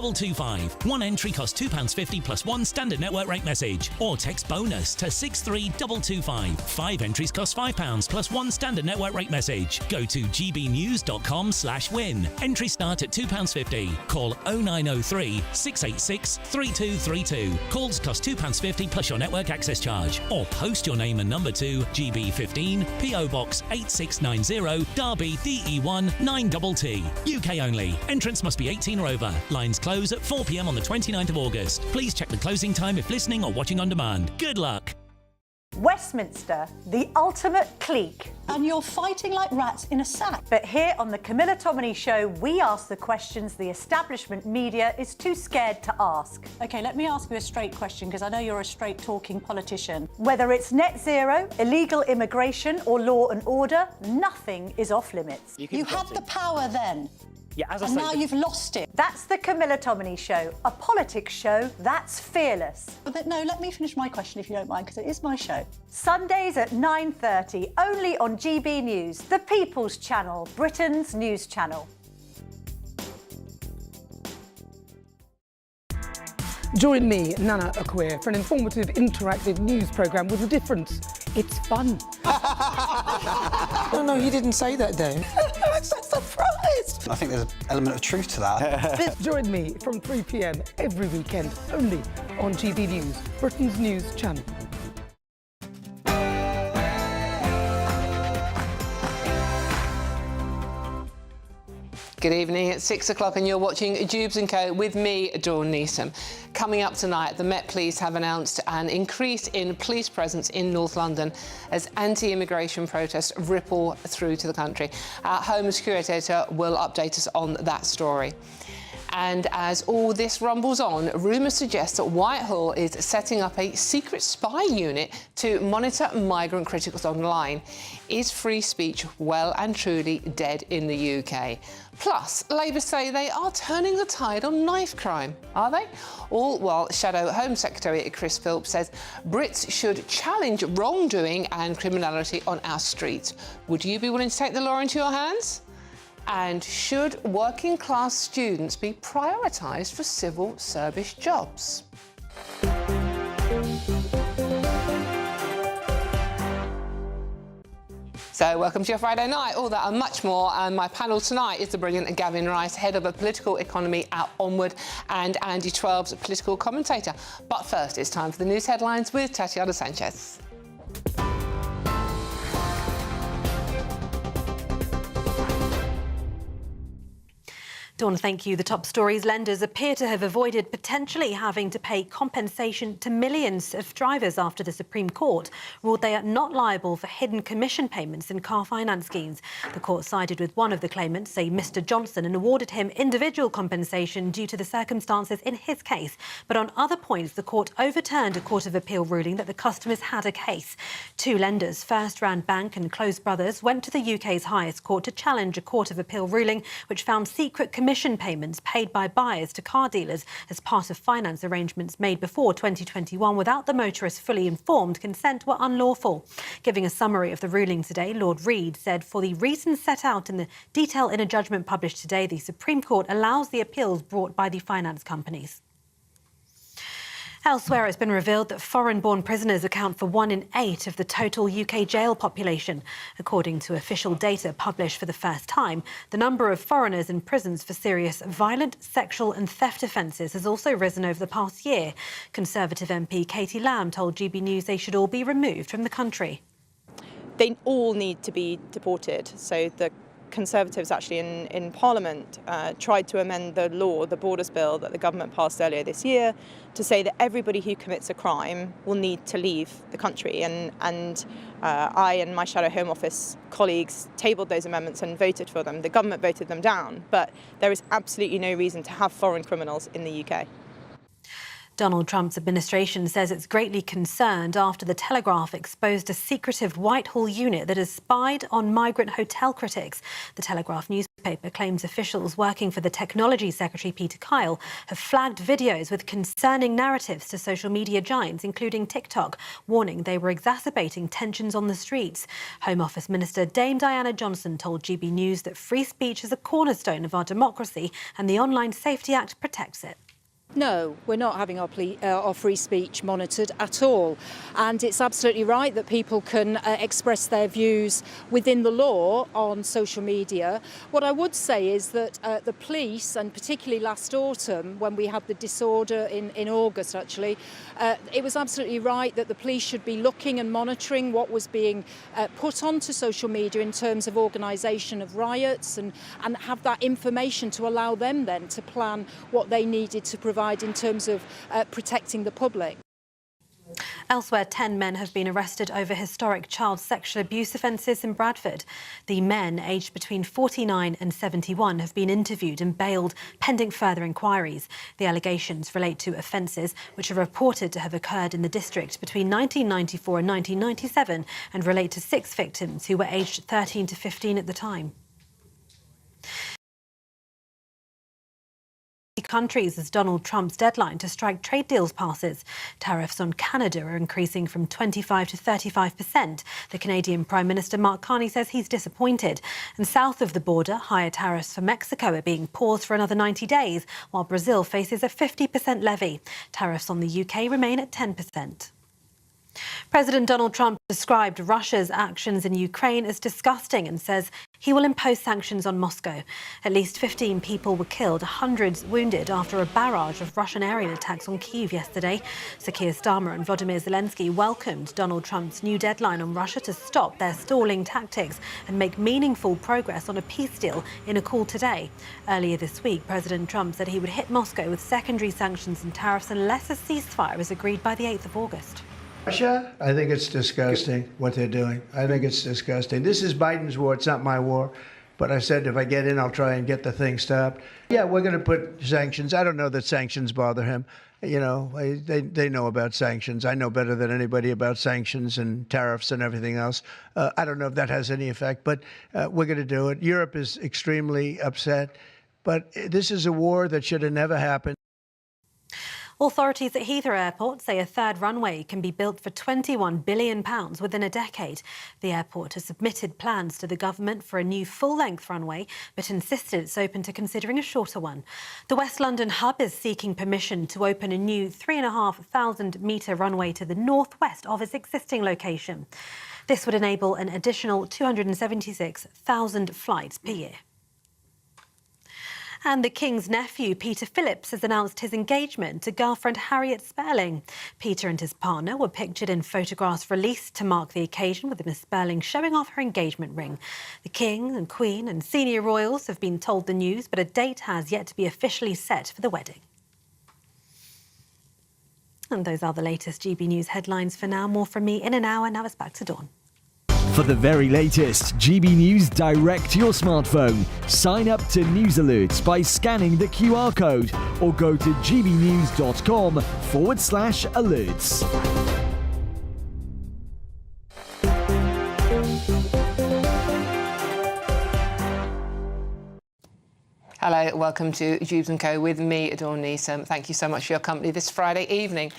225. One entry costs £2.50 plus one standard network rate message. Or text bonus to 63225. 5 entries cost £5 plus one standard network rate message. Go to gbnews.com/win. Entries start at £2.50. Call 0903 686 3232. Calls cost £2.50 plus your network access charge. Or post your name and number to GB15 PO Box 8690 Derby DE1 9TT. UK only. Entrance must be 18 or over. Lines close at 4 p.m. on the 29th of August. Please check the closing time if listening or watching on demand. Good luck. Westminster, the ultimate clique. And you're fighting like rats in a sack. But here on the Camilla Tominey Show, we ask the questions the establishment media is too scared to ask. OK, let me ask you a straight question, because I know you're a straight-talking politician. Whether it's net zero, illegal immigration or law and order, nothing is off limits. You had the power then. Yeah, as I and say, now you've lost it. That's the Camilla Tominey Show, a politics show that's fearless. But no, let me finish my question if you don't mind, because it is my show. Sundays at 9:30, only on GB News, the People's Channel, Britain's news channel. Join me, Nana Akweer, for an informative, interactive news programme with a difference. It's fun. No, you didn't say that, Dave. I'm so surprised. I think there's an element of truth to that. Join me from 3 p.m. every weekend, only on GB News, Britain's news channel. Good evening, it's 6 o'clock and you're watching Dewbs & Co with me, Dawn Neeson. Coming up tonight, the Met Police have announced an increase in police presence in North London as anti-immigration protests ripple through to the country. Our Home Security editor will update us on that story. And as all this rumbles on, rumours suggest that Whitehall is setting up a secret spy unit to monitor migrant criticals online. Is free speech well and truly dead in the UK? Plus, Labour say they are turning the tide on knife crime. Are they? All while Shadow Home Secretary Chris Philps says Brits should challenge wrongdoing and criminality on our streets. Would you be willing to take the law into your hands? And should working-class students be prioritised for civil service jobs? So welcome to your Friday night. All that and much more. And my panel tonight is the brilliant Gavin Rice, head of political economy at Onward, and Andy Twelves, political commentator. But first, it's time for the news headlines with Tatiana Sanchez. Dawn, thank you. The top stories: lenders appear to have avoided potentially having to pay compensation to millions of drivers after the Supreme Court ruled they are not liable for hidden commission payments in car finance schemes. The court sided with one of the claimants, say Mr Johnson, and awarded him individual compensation due to the circumstances in his case. But on other points, the court overturned a Court of Appeal ruling that the customers had a case. Two lenders, First Rand Bank and Close Brothers, went to the UK's highest court to challenge a Court of Appeal ruling which found secret commission payments paid by buyers to car dealers as part of finance arrangements made before 2021 without the motorist's fully informed consent were unlawful. Giving a summary of the ruling today, Lord Reid said, for the reasons set out in the detail in a judgment published today, the Supreme Court allows the appeals brought by the finance companies. Elsewhere, it's been revealed that foreign-born prisoners account for 1 in 8 of the total UK jail population. According to official data published for the first time, the number of foreigners in prisons for serious violent, sexual and theft offences has also risen over the past year. Conservative MP Katie Lamb told GB News they should all be removed from the country. They all need to be deported. So the Conservatives actually in Parliament tried to amend the law, the Borders Bill that the government passed earlier this year, to say that everybody who commits a crime will need to leave the country. And I and my Shadow Home Office colleagues tabled those amendments and voted for them. The government voted them down, but there is absolutely no reason to have foreign criminals in the UK. Donald Trump's administration says it's greatly concerned after the Telegraph exposed a secretive Whitehall unit that has spied on migrant hotel critics. The Telegraph newspaper Paper claims officials working for the Technology Secretary Peter Kyle have flagged videos with concerning narratives to social media giants, including TikTok, warning they were exacerbating tensions on the streets. Home Office Minister Dame Diana Johnson told GB News that free speech is a cornerstone of our democracy and the Online Safety Act protects it. No, we're not having our free speech monitored at all. And it's absolutely right that people can express their views within the law on social media. What I would say is that the police, and particularly last autumn when we had the disorder in August actually, it was absolutely right that the police should be looking and monitoring what was being put onto social media in terms of organisation of riots and have that information to allow them then to plan what they needed to provide in terms of protecting the public. Elsewhere, 10 men have been arrested over historic child sexual abuse offences in Bradford. The men, aged between 49 and 71, have been interviewed and bailed pending further inquiries. The allegations relate to offences which are reported to have occurred in the district between 1994 and 1997 and relate to 6 victims who were aged 13 to 15 at the time. Countries as Donald Trump's deadline to strike trade deals passes. Tariffs on Canada are increasing from 25% to 35%. The Canadian Prime Minister Mark Carney says he's disappointed. And south of the border, higher tariffs for Mexico are being paused for another 90 days, while Brazil faces a 50% levy. Tariffs on the UK remain at 10%. President Donald Trump described Russia's actions in Ukraine as disgusting and says he will impose sanctions on Moscow. At least 15 people were killed, hundreds wounded after a barrage of Russian aerial attacks on Kyiv yesterday. Sir Keir Starmer and Volodymyr Zelensky welcomed Donald Trump's new deadline on Russia to stop their stalling tactics and make meaningful progress on a peace deal in a call today. Earlier this week, President Trump said he would hit Moscow with secondary sanctions and tariffs unless a ceasefire is agreed by the 8th of August. Russia, I think it's disgusting what they're doing. I think it's disgusting. This is Biden's war. It's not my war. But I said if I get in, I'll try and get the thing stopped. Yeah, we're going to put sanctions. I don't know that sanctions bother him. You know, they know about sanctions. I know better than anybody about sanctions and tariffs and everything else. I don't know if that has any effect, but we're going to do it. Europe is extremely upset. But this is a war that should have never happened. Authorities at Heathrow Airport say a third runway can be built for £21 billion within a decade. The airport has submitted plans to the government for a new full-length runway, but insisted it's open to considering a shorter one. The West London hub is seeking permission to open a new 3,500-metre runway to the northwest of its existing location. This would enable an additional 276,000 flights per year. And the King's nephew, Peter Phillips, has announced his engagement to girlfriend Harriet Sperling. Peter and his partner were pictured in photographs released to mark the occasion, with Miss Sperling showing off her engagement ring. The King and Queen and senior royals have been told the news, but a date has yet to be officially set for the wedding. And those are the latest GB News headlines for now. More from me in an hour. Now it's back to Dawn. For the very latest GB News direct to your smartphone, sign up to News Alerts by scanning the QR code or go to gbnews.com/alerts. Hello, welcome to Dewbs & Co with me, Dawn Neeson. Thank you so much for your company this Friday evening.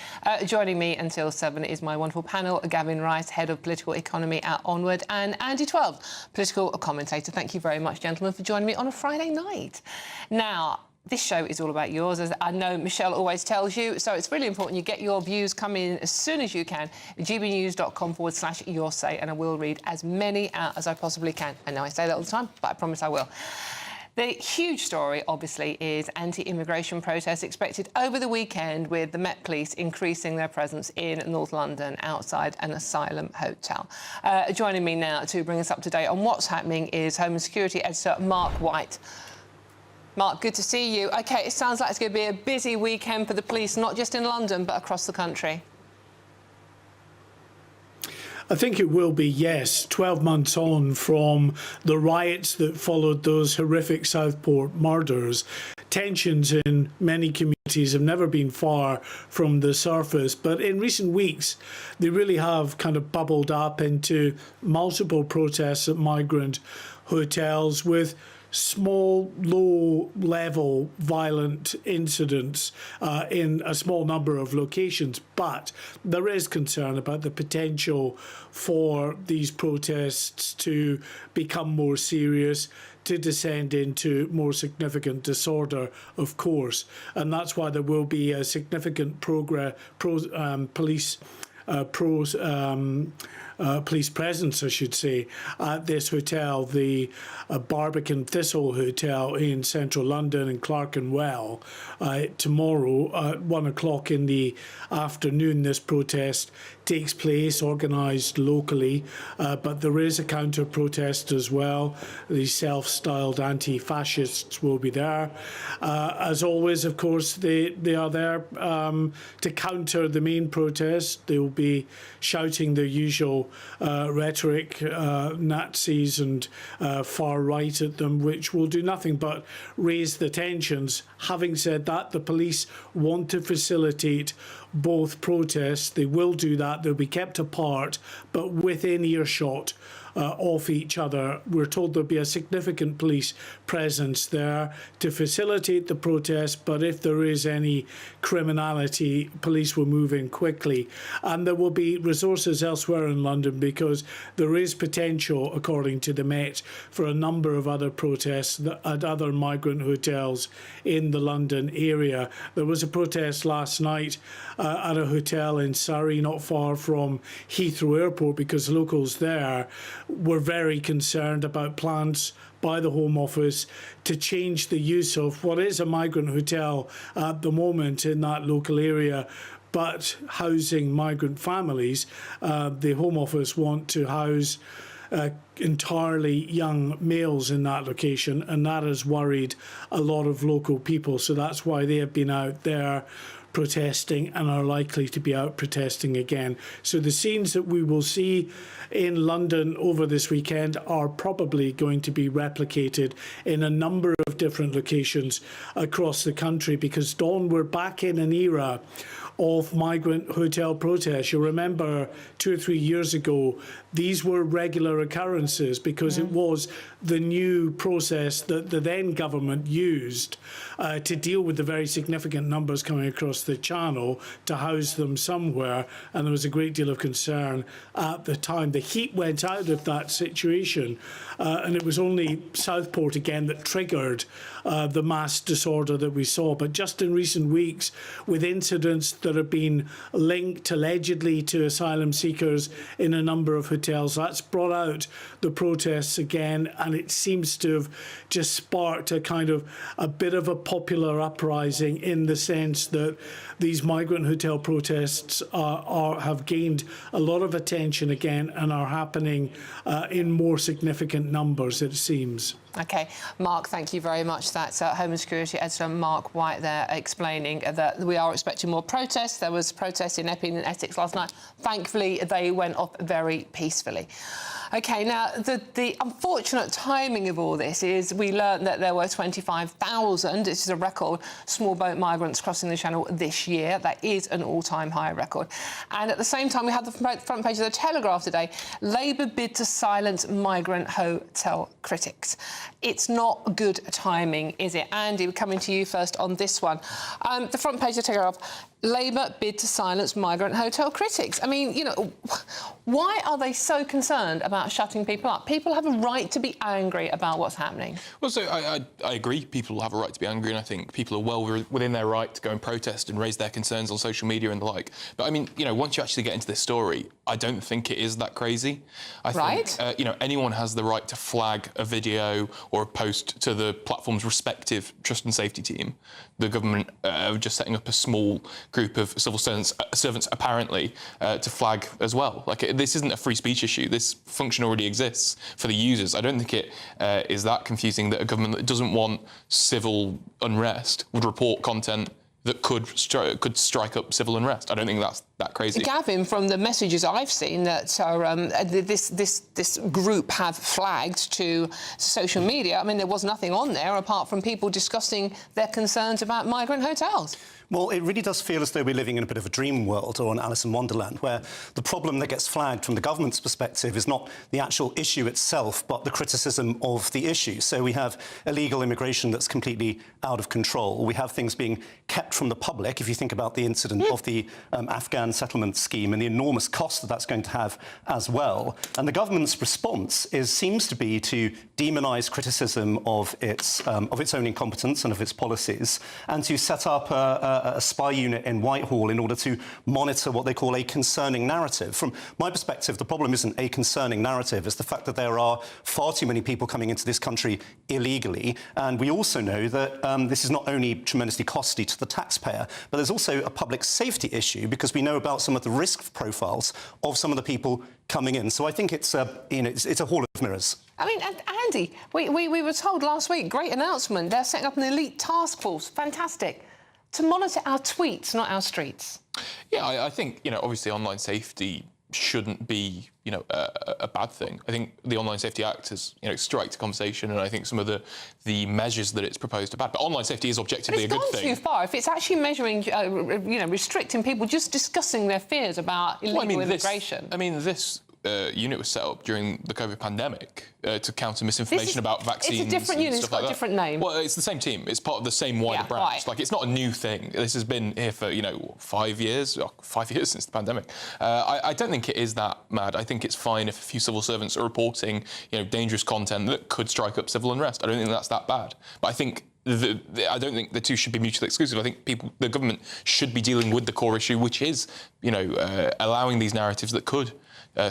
Joining me until 7 is my wonderful panel, Gavin Rice, Head of Political Economy at Onward, and Andy 12, Political Commentator. Thank you very much, gentlemen, for joining me on a Friday night. Now, this show is all about yours, as I know Michelle always tells you, so it's really important you get your views coming in as soon as you can. gbnews.com/your say, and I will read as many out as I possibly can. I know I say that all the time, but I promise I will. The huge story, obviously, is anti-immigration protests expected over the weekend, with the Met Police increasing their presence in North London outside an asylum hotel. Joining me now to bring us up to date on what's happening is Home and Security Editor Mark White. Mark, good to see you. OK, it sounds like it's going to be a busy weekend for the police, not just in London, but across the country. I think it will be, yes. 12 months on from the riots that followed those horrific Southport murders, tensions in many communities have never been far from the surface. But in recent weeks, they really have kind of bubbled up into multiple protests at migrant hotels, with small, low-level violent incidents in a small number of locations, but there is concern about the potential for these protests to become more serious, to descend into more significant disorder, of course. And that's why there will be a significant police presence, I should say, at this hotel, the Barbican Thistle Hotel in central London in Clerkenwell. Tomorrow at 1 o'clock in the afternoon, this protest takes place, organised locally, but there is a counter-protest as well. The self-styled anti-fascists will be there. As always, of course, they are there to counter the main protest. They will be shouting their usual rhetoric, Nazis and far right at them, which will do nothing but raise the tensions. Having said that, the police want to facilitate both protests. They will do that. They'll be kept apart, but within earshot of each other. We're told there'll be a significant police presence there to facilitate the protest, but if there is any criminality, police will move in quickly. And there will be resources elsewhere in London because there is potential, according to the Met, for a number of other protests at other migrant hotels in the London area. There was a protest last night at a hotel in Surrey, not far from Heathrow Airport, because locals there were very concerned about plans by the Home Office to change the use of what is a migrant hotel at the moment in that local area, but housing migrant families. The Home Office want to house entirely young males in that location, and that has worried a lot of local people. So that's why they have been out there protesting and are likely to be out protesting again. So the scenes that we will see in London over this weekend are probably going to be replicated in a number of different locations across the country, because, Dawn, we're back in an era of migrant hotel protests. You'll remember 2 or 3 years ago, these were regular occurrences because it was the new process that the then government used to deal with the very significant numbers coming across the channel, to house them somewhere. And there was a great deal of concern at the time. The heat went out of that situation, and it was only Southport again that triggered the mass disorder that we saw. But just in recent weeks, with incidents that have been linked allegedly to asylum seekers in a number of hotels, that's brought out the protests again, and it seems to have just sparked a bit of a popular uprising, in the sense that these migrant hotel protests have gained a lot of attention again and are happening in more significant numbers, it seems. OK. Mark, thank you very much. That's Home and Security Editor Mark White there, explaining that we are expecting more protests. There was protests in Epping and Essex last night. Thankfully, they went off very peacefully. OK, now, the unfortunate timing of all this is we learned that there were 25,000, this is a record, small boat migrants crossing the Channel this year. That is an all-time high record. And at the same time, we had the front page of the Telegraph today, Labour bid to silence migrant hotel critics. It's not good timing, is it? Andy, we're coming to you first on this one. The front page of the Telegraph, Labour bid to silence migrant hotel critics. I mean, you know, why are they so concerned about shutting people up? People have a right to be angry about what's happening. Well, so I agree people have a right to be angry, and I think people are well within their right to go and protest and raise their concerns on social media and the like. But I mean, you know, once you actually get into this story, I don't think it is that crazy. I think, you know, anyone has the right to flag a video or a post to the platform's respective trust and safety team. The government are just setting up a small group of civil servants apparently to flag as well. Like, this isn't a free speech issue. This function already exists for the users. I don't think it is that confusing that a government that doesn't want civil unrest would report content that could strike up civil unrest. I don't think that crazy. Gavin, from the messages I've seen that are, this group have flagged to social media, I mean, there was nothing on there apart from people discussing their concerns about migrant hotels. Well, it really does feel as though we're living in a bit of a dream world or an Alice in Wonderland, where the problem that gets flagged from the government's perspective is not the actual issue itself, but the criticism of the issue. So we have illegal immigration that's completely out of control. We have things being kept from the public. If you think about the incident of the Afghan settlement scheme and the enormous cost that that's going to have as well. And the government's response seems to be to demonise criticism of its own incompetence and of its policies, and to set up a spy unit in Whitehall in order to monitor what they call a concerning narrative. From my perspective, the problem isn't a concerning narrative, it's the fact that there are far too many people coming into this country illegally. And we also know that this is not only tremendously costly to the taxpayer, but there's also a public safety issue because we know about some of the risk profiles of some of the people coming in. So I think it's a hall of mirrors. I mean, Andy, we were told last week, great announcement, they're setting up an elite task force, fantastic, to monitor our tweets, not our streets. Yeah, I think, obviously online safety shouldn't be, a bad thing. I think the Online Safety Act has, striked a conversation, and I think some of the measures that it's proposed are bad. But online safety is objectively a good thing. It's gone too far. If it's actually measuring, restricting people just discussing their fears about illegal immigration. This unit was set up during the COVID pandemic to counter misinformation about vaccines. It's a different unit, it's got a different name. Well, it's the same team. It's part of the same wider branch. Right. Like, it's not a new thing. This has been here for, 5 years, 5 years since the pandemic. I don't think it is that mad. I think it's fine if a few civil servants are reporting, dangerous content that could strike up civil unrest. I don't think that's that bad. But I think I don't think the two should be mutually exclusive. I think the government should be dealing with the core issue, which is, allowing these narratives that could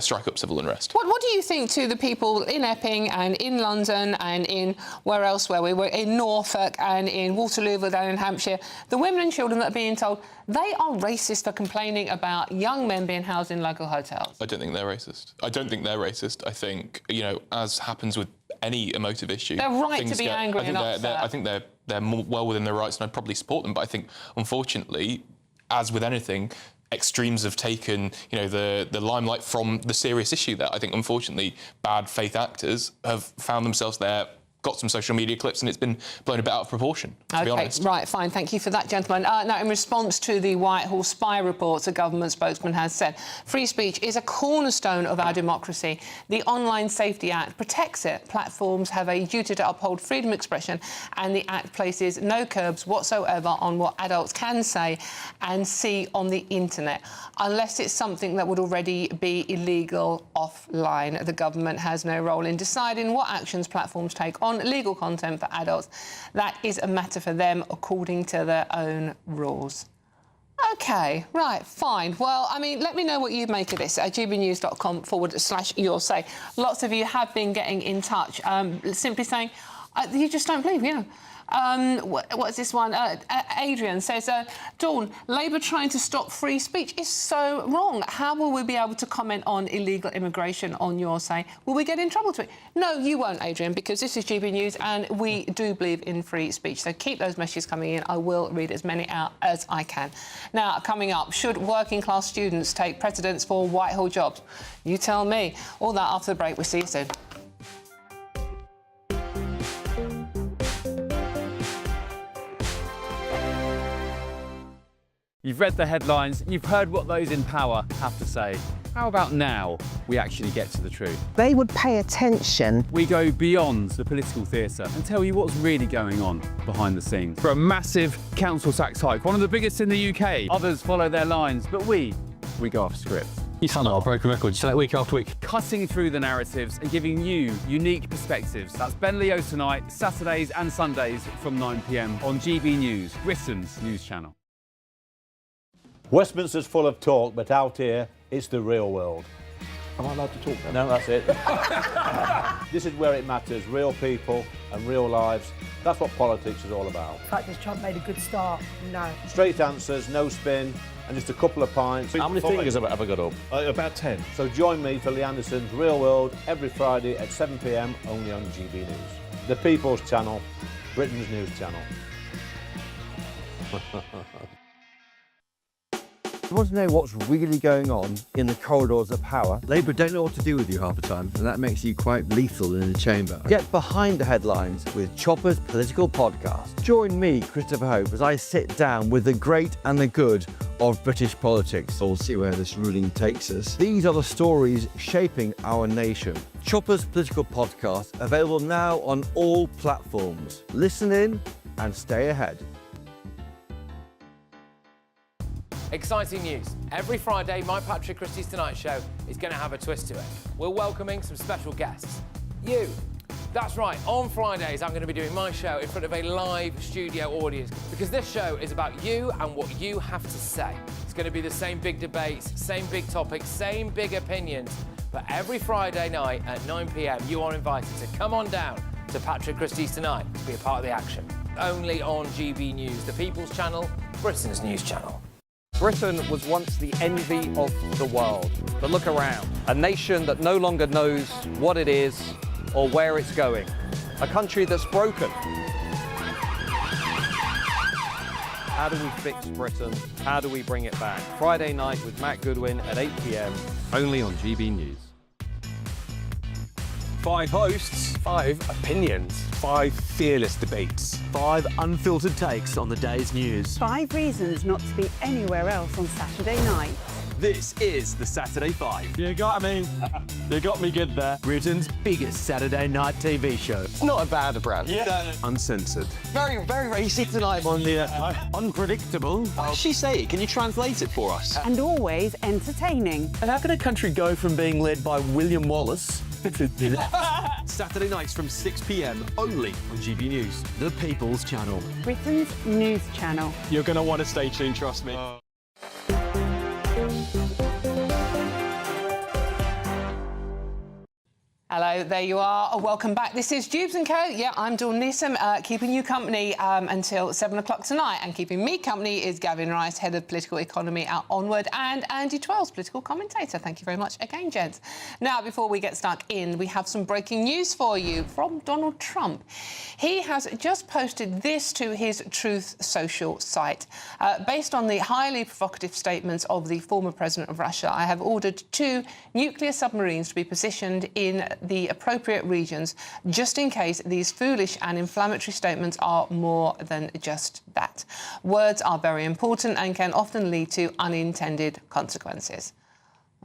strike up civil unrest. What do you think to the people in Epping and in London and in where we were, in Norfolk and in Waterloo down in Hampshire, the women and children that are being told they are racist for complaining about young men being housed in local hotels? I don't think they're racist. I think, as happens with any emotive issue, they're right to be angry and upset. I think they're more well within their rights, and I'd probably support them. But I think, unfortunately, as with anything, extremes have taken, the limelight from the serious issue there. I think, unfortunately, bad faith actors have found themselves there, got some social media clips, and it's been blown a bit out of proportion, to be honest. Right, fine. Thank you for that, gentlemen. Now, in response to the Whitehall spy reports, a government spokesman has said free speech is a cornerstone of our democracy. The Online Safety Act protects it. Platforms have a duty to uphold freedom of expression, and the Act places no curbs whatsoever on what adults can say and see on the internet, unless it's something that would already be illegal offline. The government has no role in deciding what actions platforms take on legal content for adults. That is a matter for them according to their own rules. OK, right, fine. Well, I mean, let me know what you make of this at gbnews.com/your say. Lots of you have been getting in touch, simply saying, you just don't believe, what's this one? Adrian says, Dawn, Labour trying to stop free speech is so wrong. How will we be able to comment on illegal immigration on your say? Will we get in trouble to it? No, you won't, Adrian, because this is GB News and we do believe in free speech. So keep those messages coming in. I will read as many out as I can. Now, coming up, should working class students take precedence for Whitehall jobs? You tell me. All that after the break. We'll see you soon. You've read the headlines, you've heard what those in power have to say. How about now we actually get to the truth? They would pay attention. We go beyond the political theatre and tell you what's really going on behind the scenes. For a massive council tax hike, one of the biggest in the UK. Others follow their lines, but we go off script. You sound like a broken record, you say that week after week. Cutting through the narratives and giving you unique perspectives. That's Ben Leo tonight, Saturdays and Sundays from 9 p.m. on GB News, Britain's news channel. Westminster's full of talk, but out here, it's the real world. Am I allowed to talk then? No, that's it. This is where it matters, real people and real lives. That's what politics is all about. In fact, has Trump made a good start? No. Straight answers, no spin, and just a couple of pints. How many fingers have I got up? About 10. So join me for Lee Anderson's Real World every Friday at 7 p.m. only on GB News. The People's Channel, Britain's news channel. You want to know what's really going on in the corridors of power? Labour don't know what to do with you half the time, and that makes you quite lethal in the chamber. Get behind the headlines with Chopper's Political Podcast. Join me, Christopher Hope, as I sit down with the great and the good of British politics. We'll see where this ruling takes us. These are the stories shaping our nation. Chopper's Political Podcast, available now on all platforms. Listen in and stay ahead. Exciting news. Every Friday, my Patrick Christie's Tonight Show is going to have a twist to it. We're welcoming some special guests. You. That's right, on Fridays I'm going to be doing my show in front of a live studio audience because this show is about you and what you have to say. It's going to be the same big debates, same big topics, same big opinions. But every Friday night at 9 p.m, you are invited to come on down to Patrick Christie's Tonight to be a part of the action. Only on GB News, the People's Channel, Britain's news channel. Britain was once the envy of the world. But look around. A nation that no longer knows what it is or where it's going. A country that's broken. How do we fix Britain? How do we bring it back? Friday night with Matt Goodwin at 8 p.m. Only on GB News. 5 hosts, 5 opinions, 5 fearless debates, 5 unfiltered takes on the day's news. 5 reasons not to be anywhere else on Saturday night. This is the Saturday 5. You got me. You got me good there. Britain's biggest Saturday night TV show. It's not a bad brand. Yeah. Uncensored. Very, very racy tonight. On the unpredictable. What does she say? Can you translate it for us? And always entertaining. And how can a country go from being led by William Wallace Saturday nights from 6 p.m. only on GB News, the People's Channel. Britain's news channel. You're going to want to stay tuned, trust me. Hello, there you are. Welcome back. This is Dewbs & Co. Yeah, I'm Dawn Neeson, keeping you company until 7 o'clock tonight. And keeping me company is Gavin Rice, Head of Political Economy at Onward, and Andy Twells, Political Commentator. Thank you very much again, gents. Now, before we get stuck in, we have some breaking news for you from Donald Trump. He has just posted this to his Truth Social site. Based on the highly provocative statements of the former president of Russia, I have ordered 2 nuclear submarines to be positioned in the appropriate regions, just in case these foolish and inflammatory statements are more than just that. Words are very important and can often lead to unintended consequences.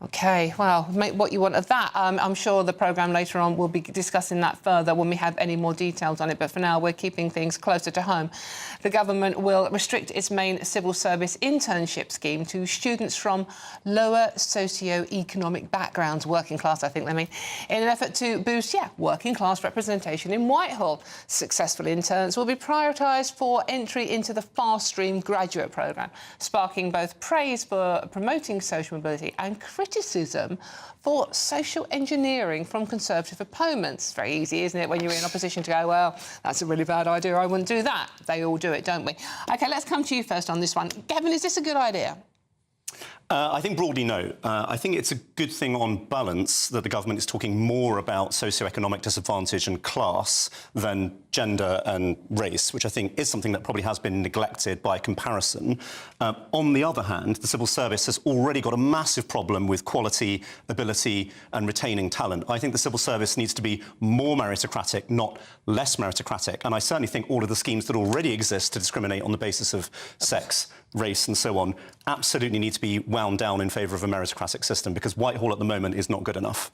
OK, well, make what you want of that. I'm sure the programme later on will be discussing that further when we have any more details on it. But for now, we're keeping things closer to home. The government will restrict its main civil service internship scheme to students from lower socio-economic backgrounds, working class, I think they mean, in an effort to boost, working class representation in Whitehall. Successful interns will be prioritised for entry into the Fast Stream graduate programme, sparking both praise for promoting social mobility and criticism for social engineering from Conservative opponents. Very easy, isn't it, when you're in opposition to go, well, that's a really bad idea, I wouldn't do that. They all do it, don't we? OK, let's come to you first on this one. Gavin, is this a good idea? I think broadly no. I think it's a good thing on balance that the government is talking more about socioeconomic disadvantage and class than gender and race, which I think is something that probably has been neglected by comparison. On the other hand, the civil service has already got a massive problem with quality, ability and retaining talent. I think the civil service needs to be more meritocratic, not less meritocratic. And I certainly think all of the schemes that already exist to discriminate on the basis of sex, race and so on absolutely need to be wound down in favour of a meritocratic system, because Whitehall at the moment is not good enough.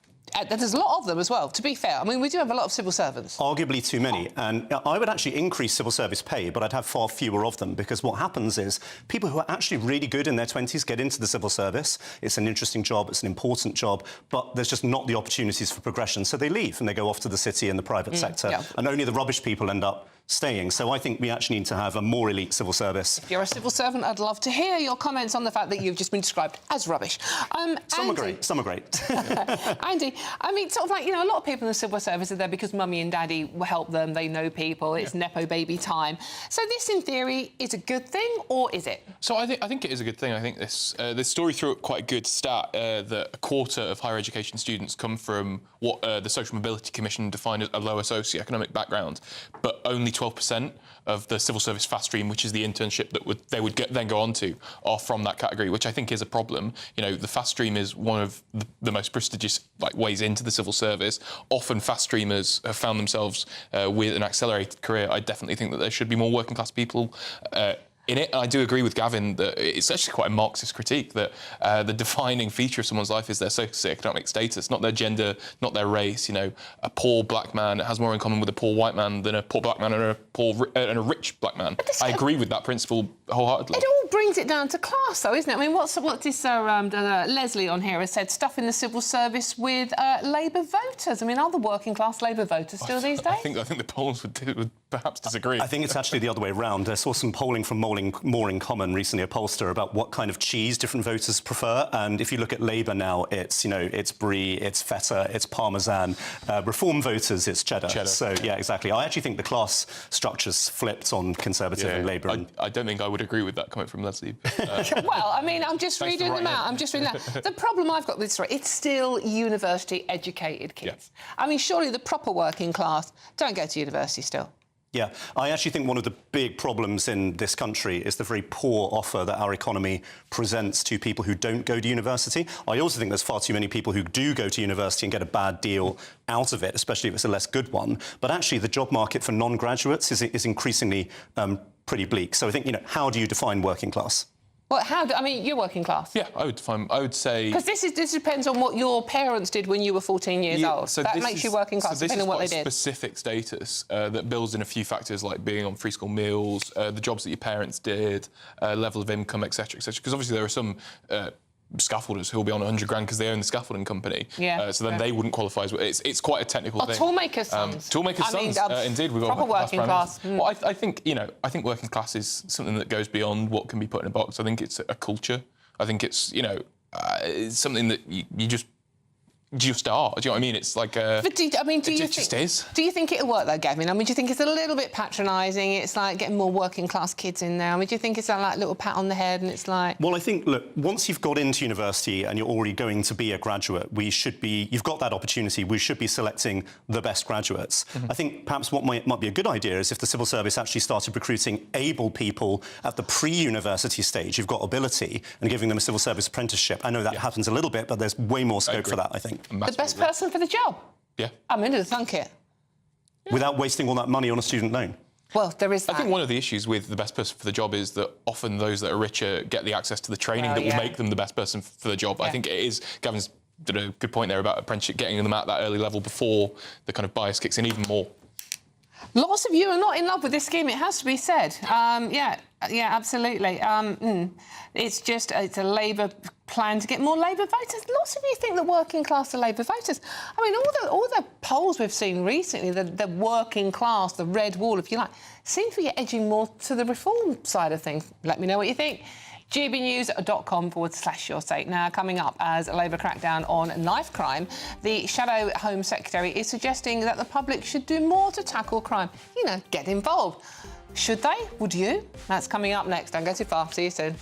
There's a lot of them as well, to be fair. I mean, we do have a lot of civil servants. Arguably too many. And I would actually increase civil service pay, but I'd have far fewer of them, because what happens is people who are actually really good in their 20s get into the civil service. It's an interesting job, it's an important job, but there's just not the opportunities for progression. So they leave and they go off to the city and the private sector. And only the rubbish people end up staying. So I think we actually need to have a more elite civil service. If you're a civil servant, I'd love to hear your comments on the fact that you've just been described as rubbish. Some are great, some are great. Andy, I mean, sort of like, you know, a lot of people in the civil service are there because mummy and daddy will help them, they know people, it's Nepo baby time. So this, in theory, is a good thing, or is it? So I think it is a good thing. I think this story threw up quite a good stat that a quarter of higher education students come from what the Social Mobility Commission defined as a lower socioeconomic background, but only only 12% of the civil service fast stream, which is the internship that they would then go on to, are from that category, which I think is a problem. You know, the fast stream is one of the most prestigious ways into the civil service. Often fast streamers have found themselves with an accelerated career. I definitely think that there should be more working class people in it. I do agree with Gavin that it's actually quite a Marxist critique that the defining feature of someone's life is their socioeconomic status, not their gender, not their race. You know, a poor black man has more in common with a poor white man than a poor black man and a rich black man. I agree with that principle wholeheartedly. It all brings it down to class, though, isn't it? I mean, what this Leslie on here has said, stuff in the civil service with Labour voters. I mean, are the working class Labour voters still these days? I think the polls would perhaps disagree. I think it's actually the other way around. I saw some polling from More in Common recently, a pollster, about what kind of cheese different voters prefer. And if you look at Labour now, it's, it's brie, it's feta, it's parmesan. Reform voters, it's cheddar. So, yeah, exactly. I actually think the class structure's flipped on Conservative and Labour. I don't think I would agree with that comment from Leslie. Well, I mean, I'm just reading them out. I'm just reading that. The problem I've got with this story, it's still university-educated kids. I mean, surely the proper working class don't go to university still. Yeah, I actually think one of the big problems in this country is the very poor offer that our economy presents to people who don't go to university. I also think there's far too many people who do go to university and get a bad deal out of it, especially if it's a less good one. But actually, the job market for non-graduates is increasingly pretty bleak. So I think, how do you define working class? Well, I mean, you're working class. Yeah, I would say... Because this depends on what your parents did when you were 14 years old. So that makes you working class, depending on what they did. This is specific status that builds in a few factors, like being on free school meals, the jobs that your parents did, level of income, etc., etc. Because obviously there are some scaffolders who will be on 100 grand because they own the scaffolding company. Yeah. So then they wouldn't qualify as... It's quite a technical thing. Toolmakers' sons. Toolmakers' sons, indeed. We've got proper working class. Well, I think, I think working class is something that goes beyond what can be put in a box. I think it's a culture. I think it's, it's something that you just are. Do you know what I mean? It's like a... But do you think it'll work, though, Gavin? I mean, do you think it's a little bit patronising? It's like getting more working-class kids in there. I mean, do you think it's like a little pat on the head and it's like... Well, I think, look, once you've got into university and you're already going to be a graduate, you've got that opportunity. We should be selecting the best graduates. I think perhaps what might be a good idea is if the civil service actually started recruiting able people at the pre-university stage who've got ability and giving them a civil service apprenticeship. I know that happens a little bit, but there's way more scope for that, I think. The best person for the job? Yeah. I'm into the thunk it. Without wasting all that money on a student loan? Well, there is that. I think one of the issues with the best person for the job is that often those that are richer get the access to the training that will make them the best person for the job. I think it is... Gavin's did a good point there about apprenticeship, getting them at that early level before the kind of bias kicks in even more. Lots of you are not in love with this scheme, it has to be said. Yeah, absolutely. It's a Labour plan to get more Labour voters. Lots of you think the working class are Labour voters. I mean, all the polls we've seen recently, the working class, the red wall, if you like, seem to be edging more to the reform side of things. Let me know what you think. gbnews.com/your sake. Now, coming up, as a Labour crackdown on knife crime, the Shadow Home Secretary is suggesting that the public should do more to tackle crime. Get involved. Should they? Would you? That's coming up next. Don't go too far. See you soon.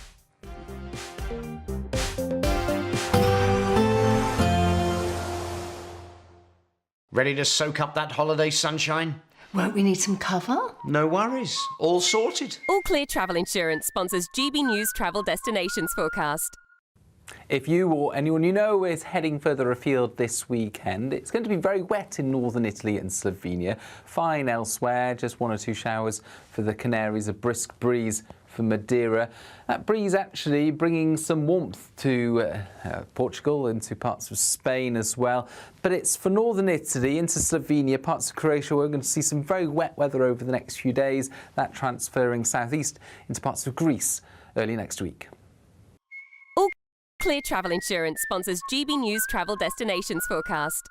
Ready to soak up that holiday sunshine? Won't we need some cover? No worries. All sorted. All Clear Travel Insurance sponsors GB News Travel Destinations Forecast. If you or anyone you know is heading further afield this weekend, it's going to be very wet in northern Italy and Slovenia. Fine elsewhere, just 1 or 2 showers for the Canaries, a brisk breeze for Madeira. That breeze actually bringing some warmth to Portugal, into parts of Spain as well. But it's for northern Italy into Slovenia, parts of Croatia. We're going to see some very wet weather over the next few days, that transferring southeast into parts of Greece early next week. All Clear Travel Insurance sponsors GB News Travel Destinations Forecast.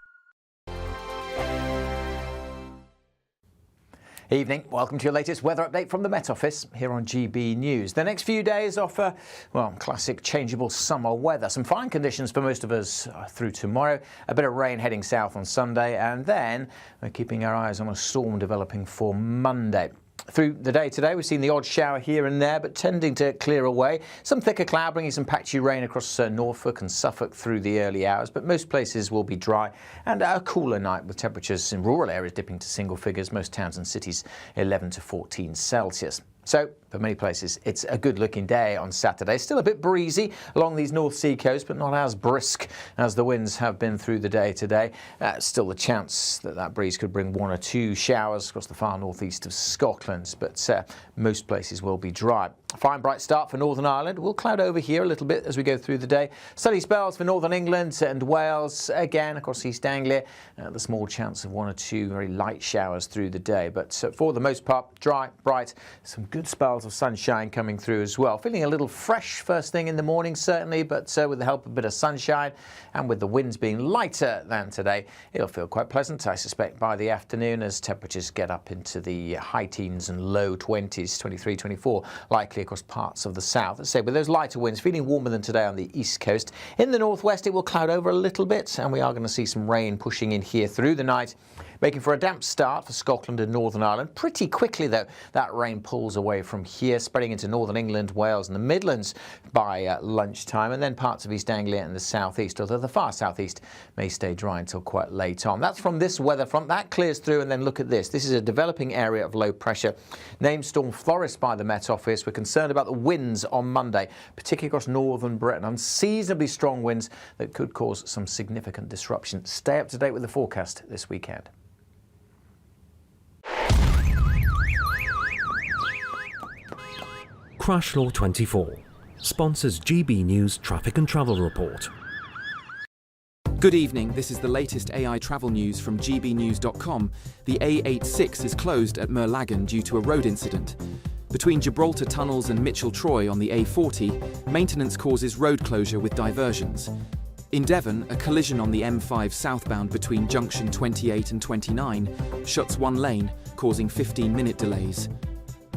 Evening. Welcome to your latest weather update from the Met Office here on GB News. The next few days offer, well, classic changeable summer weather. Some fine conditions for most of us through tomorrow. A bit of rain heading south on Sunday, and then we're keeping our eyes on a storm developing for Monday. Through the day today, we've seen the odd shower here and there, but tending to clear away. Some thicker cloud bringing some patchy rain across Norfolk and Suffolk through the early hours, but most places will be dry and a cooler night with temperatures in rural areas dipping to single figures. Most towns and cities 11 to 14 Celsius. So, for many places, it's a good-looking day on Saturday. Still a bit breezy along these North Sea coasts, but not as brisk as the winds have been through the day today. Still the chance that that breeze could bring 1 or 2 showers across the far northeast of Scotland, but most places will be dry. A fine bright start for Northern Ireland. We'll cloud over here a little bit as we go through the day. Sunny spells for Northern England and Wales. Again, across East Anglia, the small chance of 1 or 2 very light showers through the day. But for the most part, dry, bright, some good spells of sunshine coming through as well. Feeling a little fresh first thing in the morning, certainly, but with the help of a bit of sunshine and with the winds being lighter than today, it'll feel quite pleasant, I suspect, by the afternoon as temperatures get up into the high teens and low 20s, 23, 24, likely across parts of the south. As I say, with those lighter winds, feeling warmer than today on the east coast. In the northwest, it will cloud over a little bit, and we are going to see some rain pushing in here through the night, making for a damp start for Scotland and Northern Ireland. Pretty quickly, though, that rain pulls away from here, spreading into Northern England, Wales and the Midlands by lunchtime, and then parts of East Anglia and the southeast, although the far southeast may stay dry until quite late on. That's from this weather front. That clears through, and then look at this. This is a developing area of low pressure, named Storm Floris by the Met Office. We're concerned about the winds on Monday, particularly across northern Britain. Unseasonably strong winds that could cause some significant disruption. Stay up to date with the forecast this weekend. Crash Law 24 sponsors GB News Traffic and Travel Report. Good evening, this is the latest AI travel news from GBNews.com. The A86 is closed at Merlagan due to a road incident. Between Gibraltar Tunnels and Mitchell Troy on the A40, maintenance causes road closure with diversions. In Devon, a collision on the M5 southbound between junction 28 and 29 shuts one lane, causing 15-minute delays.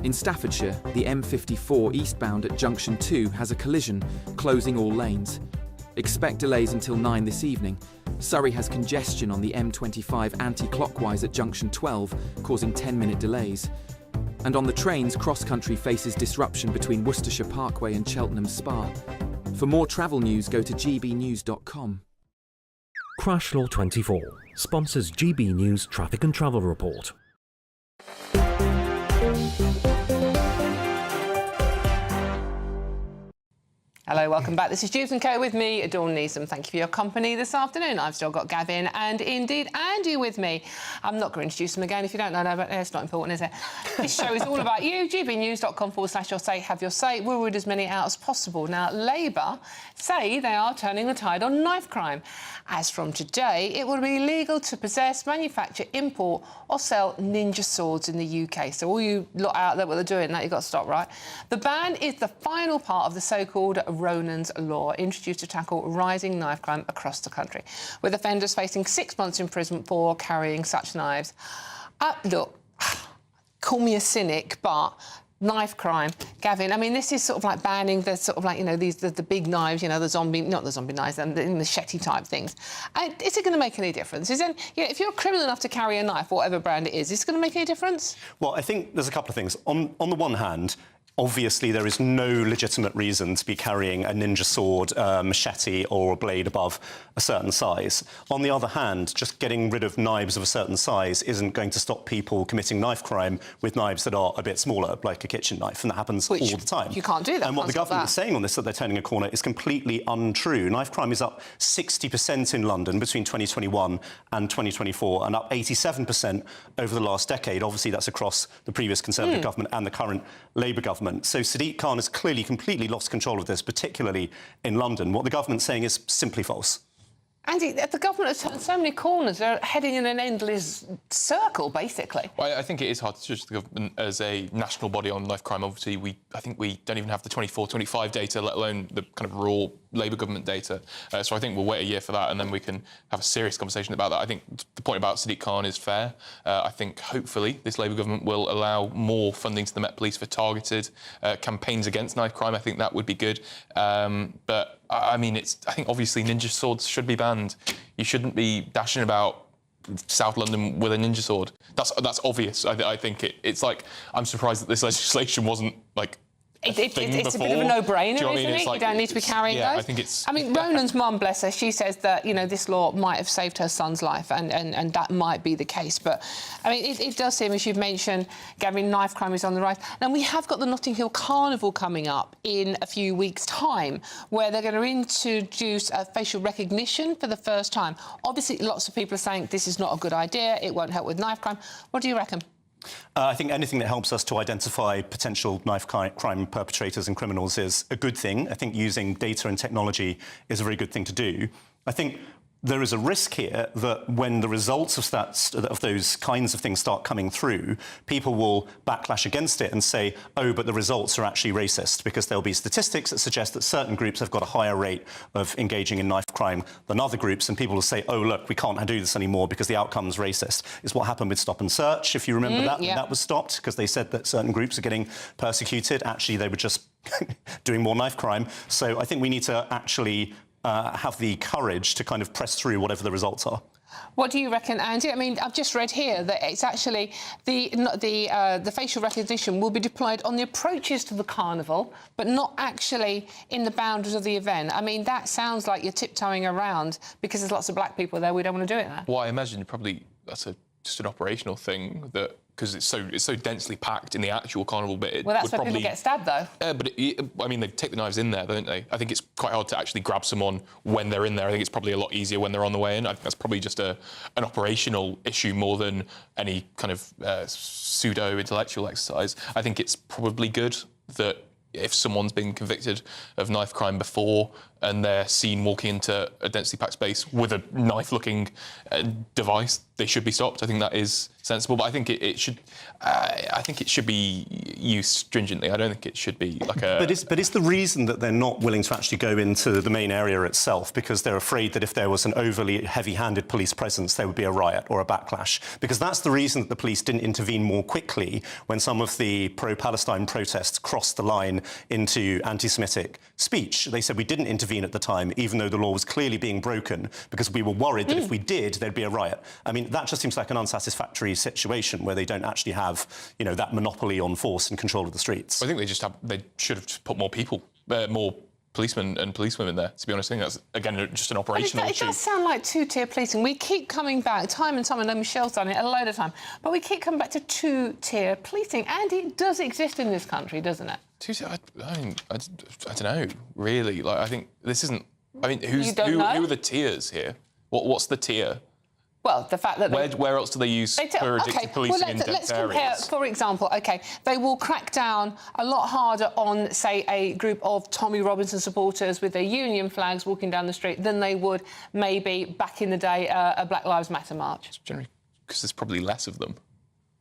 In Staffordshire, the M54 eastbound at junction 2 has a collision, closing all lanes. Expect delays until 9 this evening. Surrey has congestion on the M25 anti-clockwise at junction 12, causing 10-minute delays. And on the trains, cross-country faces disruption between Worcestershire Parkway and Cheltenham Spa. For more travel news, go to gbnews.com. Crash Law 24 sponsors GB News Traffic and Travel Report. Hello, welcome back. This is Dewbs & Co with me, Dawn Neeson. Thank you for your company this afternoon. I've still got Gavin and indeed Andy with me. I'm not going to introduce them again if you don't know, but it's not important, is it? This show is all about you. gbnews.com/your say, have your say. We'll read as many out as possible. Now, Labour say they are turning the tide on knife crime. As from today, it will be illegal to possess, manufacture, import or sell ninja swords in the UK. So all you lot out there, what they're doing, that you've got to stop, right? The ban is the final part of the so-called Ronan's Law, introduced to tackle rising knife crime across the country, with offenders facing 6 months imprisonment for carrying such knives. Look, call me a cynic, but knife crime, Gavin, I mean, this is sort of like banning the sort of like, you know, these the big knives, you know, the zombie, not the zombie knives, and the machete type things. Is it going to make any difference? Is it, you know, if you're criminal enough to carry a knife, whatever brand it is it going to make any difference? Well, I think there's a couple of things. On the one hand, obviously, there is no legitimate reason to be carrying a ninja sword, machete or a blade above a certain size. On the other hand, just getting rid of knives of a certain size isn't going to stop people committing knife crime with knives that are a bit smaller, like a kitchen knife, and that happens all the time. You can't do that. And what the government is saying on this, that they're turning a corner, is completely untrue. Knife crime is up 60% in London between 2021 and 2024, and up 87% over the last decade. Obviously, that's across the previous Conservative government and the current Labour government. So Sadiq Khan has clearly completely lost control of this, particularly in London. What the government's saying is simply false. Andy, the government has turned so many corners. They're heading in an endless circle, basically. Well, I think it is hard to judge the government as a national body on knife crime. Obviously, I think we don't even have the 24-25 data, let alone the kind of raw Labour government data. So I think we'll wait a year for that, and then we can have a serious conversation about that. I think the point about Sadiq Khan is fair. I think, hopefully, this Labour government will allow more funding to the Met Police for targeted campaigns against knife crime. I think that would be good. But I mean, I think obviously ninja swords should be banned. You shouldn't be dashing about South London with a ninja sword. That's obvious. I think it's like, I'm surprised that this legislation wasn't like. It's a bit of a no-brainer, isn't it? You don't need to be carrying those. I think it's... I mean, Ronan's mum, bless her, she says that, you know, this law might have saved her son's life, and that might be the case. But, I mean, it does seem, as you've mentioned, Gavin, knife crime is on the rise. Now, we have got the Notting Hill Carnival coming up in a few weeks' time, where they're going to introduce facial recognition for the first time. Obviously, lots of people are saying this is not a good idea, it won't help with knife crime. What do you reckon? I think anything that helps us to identify potential knife crime perpetrators and criminals is a good thing. I think using data and technology is a very good thing to do. I think there is a risk here that when the results of those kinds of things start coming through, people will backlash against it and say, oh, but the results are actually racist, because there'll be statistics that suggest that certain groups have got a higher rate of engaging in knife crime than other groups, and people will say, oh, look, we can't do this anymore because the outcome's racist. It's what happened with Stop and Search, if you remember that. Yeah. That was stopped because they said that certain groups are getting persecuted. Actually, they were just doing more knife crime. So I think we need to actually have the courage to kind of press through whatever the results are. What do you reckon, Andy? I mean, I've just read here that it's actually the facial recognition will be deployed on the approaches to the carnival, but not actually in the boundaries of the event. I mean, that sounds like you're tiptoeing around because there's lots of black people there. We don't want to do it there. Well, I imagine probably that's just an operational thing that. Because it's so densely packed in the actual carnival bit. Well, that's where people get stabbed, though. But I mean, they take the knives in there, don't they? I think it's quite hard to actually grab someone when they're in there. I think it's probably a lot easier when they're on the way in. I think that's probably just an operational issue more than any kind of pseudo-intellectual exercise. I think it's probably good that if someone's been convicted of knife crime before and they're seen walking into a densely packed space with a knife-looking device, they should be stopped. I think that is sensible, but I think it should. I think it should be used stringently. I don't think it should be like a. But is the reason that they're not willing to actually go into the main area itself because they're afraid that if there was an overly heavy-handed police presence, there would be a riot or a backlash? Because that's the reason that the police didn't intervene more quickly when some of the pro-Palestine protests crossed the line into anti-Semitic speech. They said we didn't intervene at the time, even though the law was clearly being broken, because we were worried that if we did, there'd be a riot. I mean, that just seems like an unsatisfactory situation where they don't actually have, you know, that monopoly on force and control of the streets. I think they should have put more people, more policemen and policewomen there, to be honest. I think that's, again, just an operational issue. It does sound like two-tier policing. We keep coming back time and time, I know Michelle's done it a load of time, but we keep coming back to two-tier policing, and it does exist in this country, doesn't it? I don't know, really. Like, I think this isn't... I mean, who are the tiers here? What's the tier? Well, the fact that... Where else do they use predictive policing in dense areas? Compare, for example, they will crack down a lot harder on, say, a group of Tommy Robinson supporters with their union flags walking down the street than they would maybe back in the day a Black Lives Matter march. It's generally because there's probably less of them.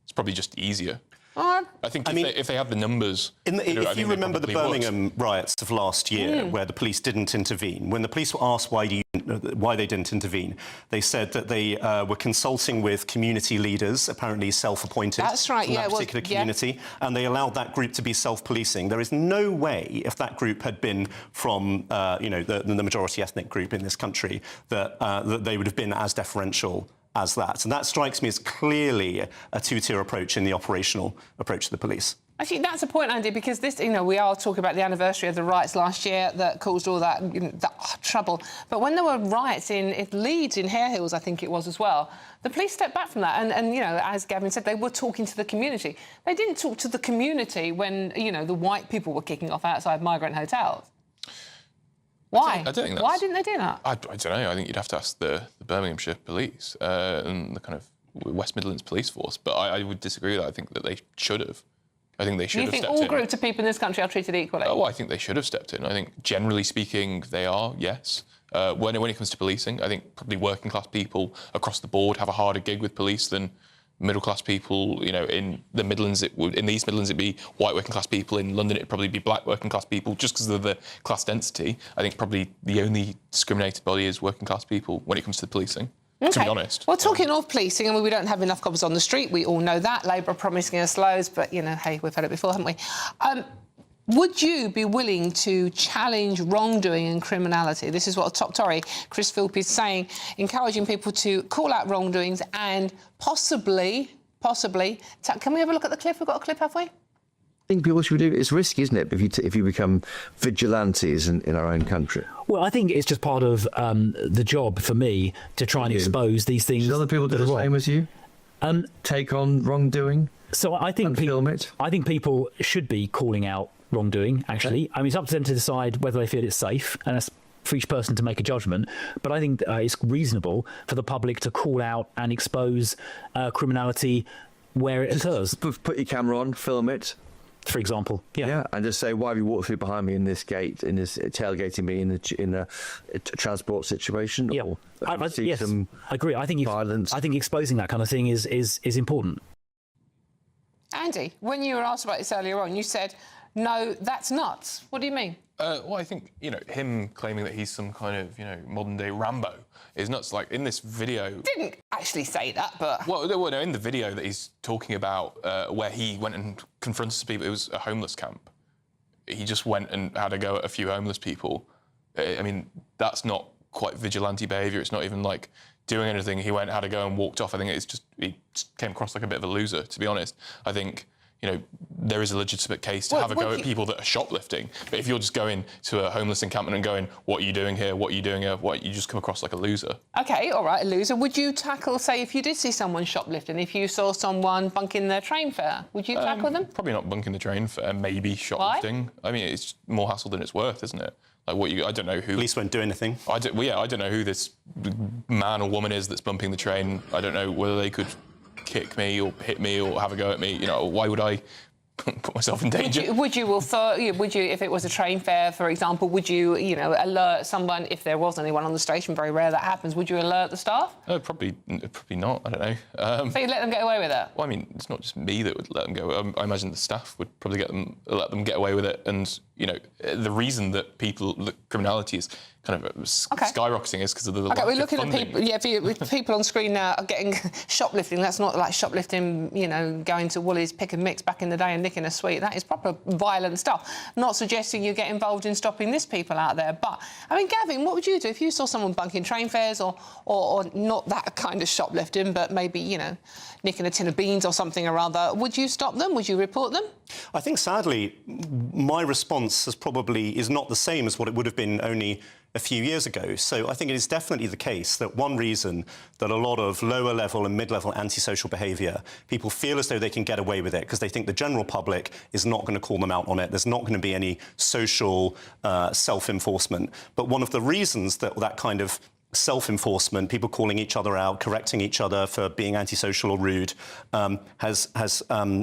It's probably just easier. I think if they had the numbers... If you remember the Birmingham riots of last year, where the police didn't intervene, when the police were asked why they didn't intervene, they said that they were consulting with community leaders, apparently self-appointed, that's right, from that particular community, and they allowed that group to be self-policing. There is no way, if that group had been from, the majority ethnic group in this country, that they would have been as deferential as that. And that strikes me as clearly a two-tier approach in the operational approach to the police. Actually, that's a point, Andy, because this, we are talking about the anniversary of the riots last year that caused all that, that trouble. But when there were riots in Leeds, in Hare Hills, I think it was as well, the police stepped back from that. And as Gavin said, they were talking to the community. They didn't talk to the community when, the white people were kicking off outside migrant hotels. Why? I don't think that's... Why didn't they do that? I don't know. I think you'd have to ask the Birminghamshire police and the kind of West Midlands police force. But I would disagree with that. I think that they should have. I think they should have stepped in. You think all groups of people in this country are treated equally? Oh, I think they should have stepped in. I think, generally speaking, they are, yes. When it comes to policing, I think probably working class people across the board have a harder gig with police than middle-class people, in the Midlands, in the East Midlands, it'd be white working-class people. In London, it'd probably be black working-class people, just because of the class density. I think probably the only discriminated body is working-class people when it comes to the policing, to be honest. Well, talking of policing, we don't have enough cops on the street. We all know that. Labour are promising us loads, but, hey, we've had it before, haven't we? Would you be willing to challenge wrongdoing and criminality? This is what a top Tory, Chris Philp, is saying, encouraging people to call out wrongdoings and possibly, can we have a look at the clip? We've got a clip, have we? I think people should do it. It's risky, isn't it, if you become vigilantes in our own country? Well, I think it's just part of the job for me to try and expose these things. Should other people do the same as you? Take on wrongdoing? So I think film it? I think people should be calling out wrongdoing, actually. I mean, it's up to them to decide whether they feel it's safe, and that's for each person to make a judgment. But I think it's reasonable for the public to call out and expose criminality where it occurs. Put your camera on, film it. For example, yeah, and just say, why have you walked through behind me in this gate, in this tailgating me in a transport situation? Yeah, or yes, I agree. I think violence. I think exposing that kind of thing is important. Andy, when you were asked about this earlier on, you said, no, that's nuts. What do you mean? Well, I think, him claiming that he's some kind of, modern-day Rambo is nuts. Like, in this video... Didn't actually say that, but... Well, no, in the video that he's talking about where he went and confronted people, it was a homeless camp. He just went and had a go at a few homeless people. I mean, that's not quite vigilante behaviour. It's not even, like, doing anything. He went, had a go and walked off. I think it's just... He came across like a bit of a loser, to be honest. I think... there is a legitimate case to have a go at people that are shoplifting. But if you're just going to a homeless encampment and going, what are you doing here? What are you doing here? You just come across like a loser. OK, all right, a loser. Would you tackle, say, if you did see someone shoplifting, if you saw someone bunking their train fare, would you tackle them? Probably not bunking the train fare, maybe shoplifting. Why? I mean, it's more hassle than it's worth, isn't it? Like I don't know who... Police won't do anything. I don't know who this man or woman is that's bumping the train. I don't know whether they could kick me or hit me or have a go at me. Why would I put myself in danger? Would you, if it was a train fare, for example, would you, alert someone, if there was anyone on the station? Very rare that happens. Would you alert the staff? Probably not. I don't know. So you'd let them get away with it? Well, I mean, it's not just me that would let them go. I imagine the staff would probably let them get away with it. And the reason that criminality is kind of skyrocketing is because of the lack we're looking of funding. at people. People on screen now are getting shoplifting. That's not like shoplifting. Going to Woolies, pick and mix back in the day and nicking a sweet. That is proper violent stuff. Not suggesting you get involved in stopping this people out there. But I mean, Gavin, what would you do if you saw someone bunking train fares or not that kind of shoplifting, but maybe nicking a tin of beans or something or other? Would you stop them? Would you report them? I think, sadly, my response is not the same as what it would have been only a few years ago. So I think it is definitely the case that one reason that a lot of lower-level and mid-level antisocial behaviour, people feel as though they can get away with it because they think the general public is not going to call them out on it. There's not going to be any social self-enforcement. But one of the reasons that kind of self-enforcement, people calling each other out, correcting each other for being antisocial or rude, has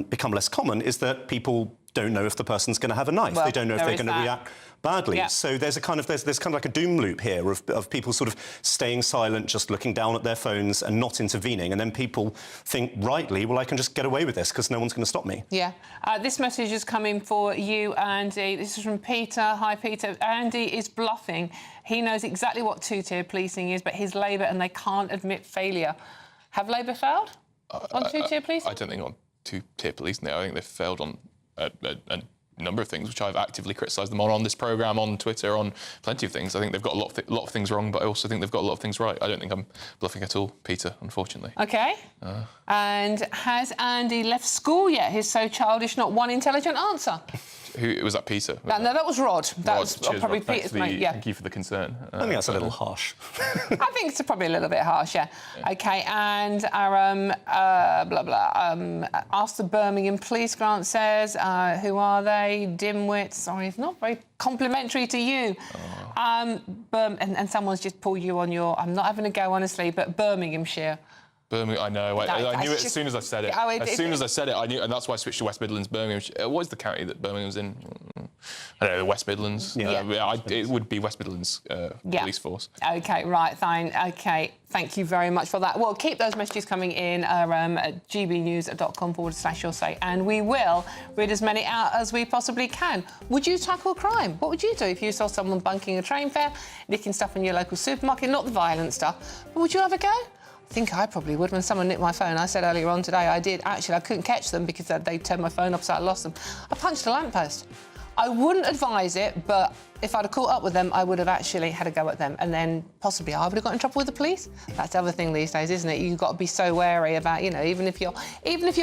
become less common, is that people don't know if the person's going to have a knife. They don't know if they're going to react badly. Yeah. So there's kind of like a doom loop here of people sort of staying silent, just looking down at their phones and not intervening. And then people think, rightly, well, I can just get away with this because no one's going to stop me. Yeah. This message is coming for you, Andy. This is from Peter. Hi, Peter. Andy is bluffing. He knows exactly what two-tier policing is, but he's Labour and they can't admit failure. Have Labour failed on two-tier policing? I don't think on two-tier policing. I think they've failed on a number of things, which I've actively criticised them on this programme, on Twitter, on plenty of things. I think they've got a lot of things wrong, but I also think they've got a lot of things right. I don't think I'm bluffing at all, Peter, unfortunately. OK. And has Andy left school yet? He's so childish, not one intelligent answer. Who was that, Peter? No, that was Rod. That was cheers, probably Rod. Peter's mate. Yeah. Thank you for the concern. I think that's a little harsh. I think it's probably a little bit harsh, yeah. OK, and our ask the Birmingham Police, Grant says. Who are they? Dimwits. Sorry, it's not very complimentary to you. And someone's just pulled you on your... I'm not having a go, honestly, but Birminghamshire. Birmingham, I know. I knew it as soon as I said it. As soon as I said it, I knew, and that's why I switched to West Midlands. Birmingham. What is the county that Birmingham's in? I don't know, the West Midlands. It would be West Midlands police force. OK, right, fine. OK, thank you very much for that. Well, keep those messages coming in at gbnews.com/your say, and we will read as many out as we possibly can. Would you tackle crime? What would you do if you saw someone bunking a train fare, nicking stuff in your local supermarket? Not the violent stuff, but would you have a go? I think I probably would. When someone nicked my phone, I said earlier on today I did. Actually, I couldn't catch them because they turned my phone upside, I lost them. I punched a lamppost. I wouldn't advise it, but if I'd have caught up with them, I would have actually had a go at them, and then possibly I would have got in trouble with the police. That's the other thing these days, isn't it? You've got to be so wary about, you know, even if you're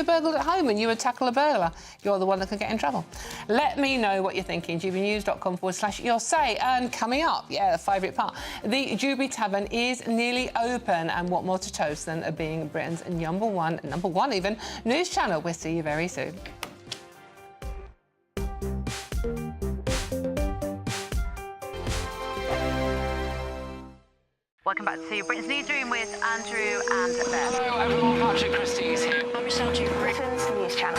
burgled at home and you would tackle a burglar, you're the one that could get in trouble. Let me know what you're thinking. GBNews.com/your say. And coming up, the favourite part, the Dewberry Tavern is nearly open, and what more to toast than being Britain's number one even news channel. We'll see you very soon. Welcome back to Britain's Newsroom with Andrew and Beth. Hello everyone, Patrick Christie's here. I'm Michelle Dewberry. Britain's News Channel.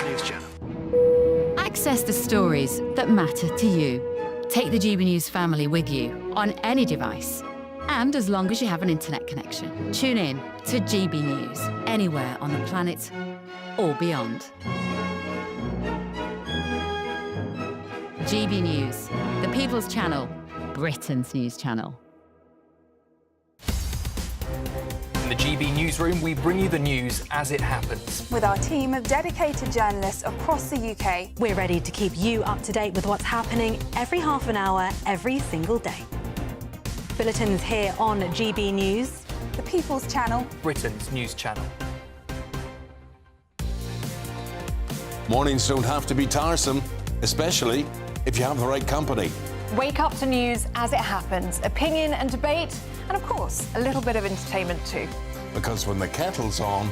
Access the stories that matter to you. Take the GB News family with you on any device. And as long as you have an internet connection, tune in to GB News anywhere on the planet or beyond. GB News, the People's Channel, Britain's News Channel. In the GB Newsroom, we bring you the news as it happens. With our team of dedicated journalists across the UK, we're ready to keep you up to date with what's happening every half an hour, every single day. Bulletins here on GB News, the People's Channel, Britain's News Channel. Mornings don't have to be tiresome, especially if you have the right company. Wake up to news as it happens, opinion and debate, and of course, a little bit of entertainment too. Because when the kettle's on,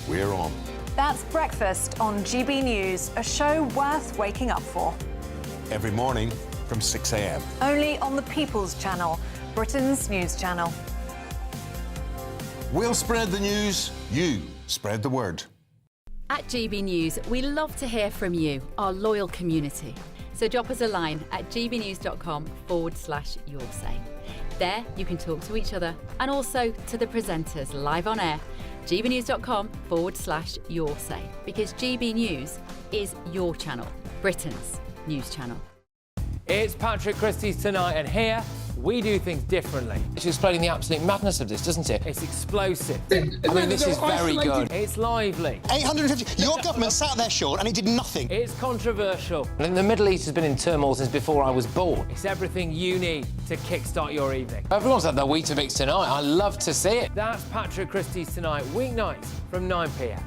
we're on. That's Breakfast on GB News, a show worth waking up for. Every morning from 6 a.m. Only on the People's Channel, Britain's News Channel. We'll spread the news, you spread the word. At GB News, we love to hear from you, our loyal community. So drop us a line at gbnews.com/your say. There you can talk to each other and also to the presenters live on air. gbnews.com/your say, because GB News is your channel, Britain's news channel. It's Patrick Christie's Tonight, and here we do things differently. It's explaining the absolute madness of this, doesn't it? It's explosive. I mean, this is very good. It's lively. 850. Your government sat there, Sean, and it did nothing. It's controversial. And the Middle East has been in turmoil since before I was born. It's everything you need to kickstart your evening. Everyone's had their Weetabix tonight. I love to see it. That's Patrick Christie's Tonight, weeknights from 9 p.m.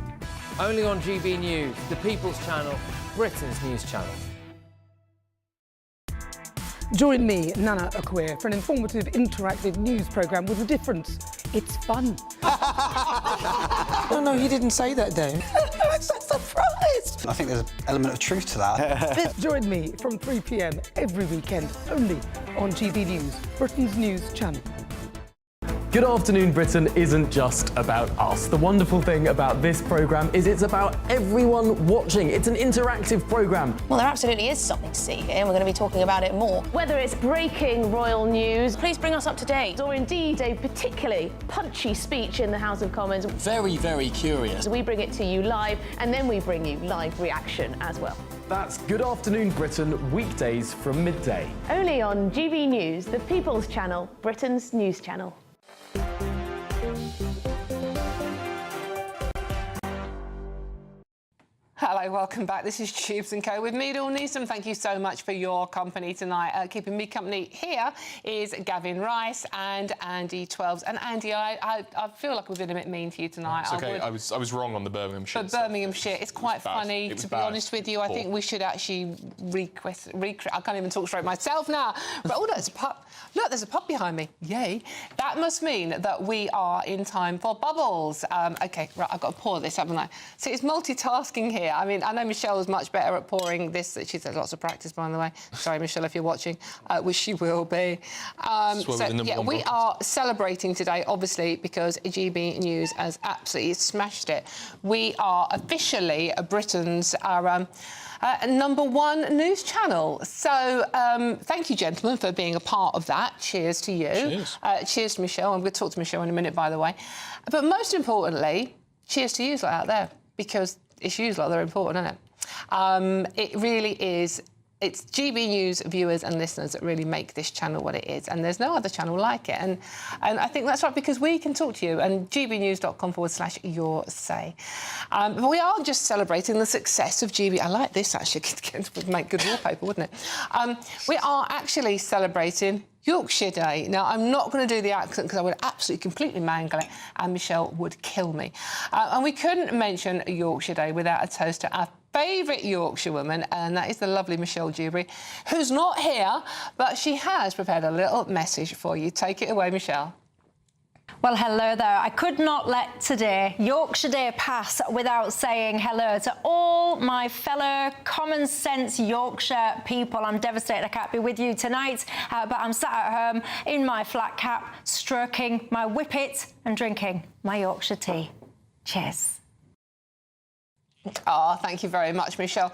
Only on GB News, the People's Channel, Britain's News Channel. Join me, Nana Akweer, for an informative, interactive news programme with a difference. It's fun. No, you didn't say that, Dave. I'm so surprised. I think there's an element of truth to that. Join me from 3 p.m. every weekend, only on GB News, Britain's News Channel. Good Afternoon Britain isn't just about us. The wonderful thing about this programme is it's about everyone watching. It's an interactive programme. Well, there absolutely is something to see here, and we're going to be talking about it more. Whether it's breaking royal news, please bring us up to date, or indeed a particularly punchy speech in the House of Commons. Very, very curious. We bring it to you live, and then we bring you live reaction as well. That's Good Afternoon Britain, weekdays from midday. Only on GB News, the People's Channel, Britain's News Channel. Hello, welcome back. This is Dewbs & Co with me, Dawn Neeson. Thank you so much for your company tonight. Keeping me company here is Gavin Rice and Andy Twelves. And Andy, I feel like we've been a bit mean to you tonight. It's okay. I was wrong on the Birmingham shit. But Birmingham shit, it's quite funny, to be honest with you. I think we should actually I can't even talk straight myself now. But oh, there's a pub. Look, there's a pub behind me. Yay. That must mean that we are in time for bubbles. OK, right, I've got to pour this, haven't I? See, it's multitasking here. I mean, I know Michelle was much better at pouring this. She's had lots of practice, by the way. Sorry, Michelle, if you're watching, which she will be. We are celebrating today, obviously, because GB News has absolutely smashed it. We are officially Britain's #1 news channel. So thank you, gentlemen, for being a part of that. Cheers to you. Cheers. Cheers to Michelle. I'm going to talk to Michelle in a minute, by the way. But most importantly, cheers to you out there, because issues like they're important, isn't it? It really is It's GB News viewers and listeners that really make this channel what it is, and there's no other channel like it. And I think that's right, because we can talk to you, and gbnews.com/your say. But we are just celebrating the success of GB. I like this, actually. It would make good wallpaper, wouldn't it? We are actually celebrating Yorkshire Day. Now, I'm not going to do the accent because I would absolutely completely mangle it and Michelle would kill me. And we couldn't mention Yorkshire Day without a toast to our favourite Yorkshire woman, and that is the lovely Michelle Dewberry, who's not here, but she has prepared a little message for you. Take it away, Michelle. Well, hello there. I could not let today, Yorkshire Day, pass without saying hello to all my fellow common sense Yorkshire people. I'm devastated I can't be with you tonight, but I'm sat at home in my flat cap, stroking my whippet and drinking my Yorkshire tea. Cheers. Oh, thank you very much, Michelle.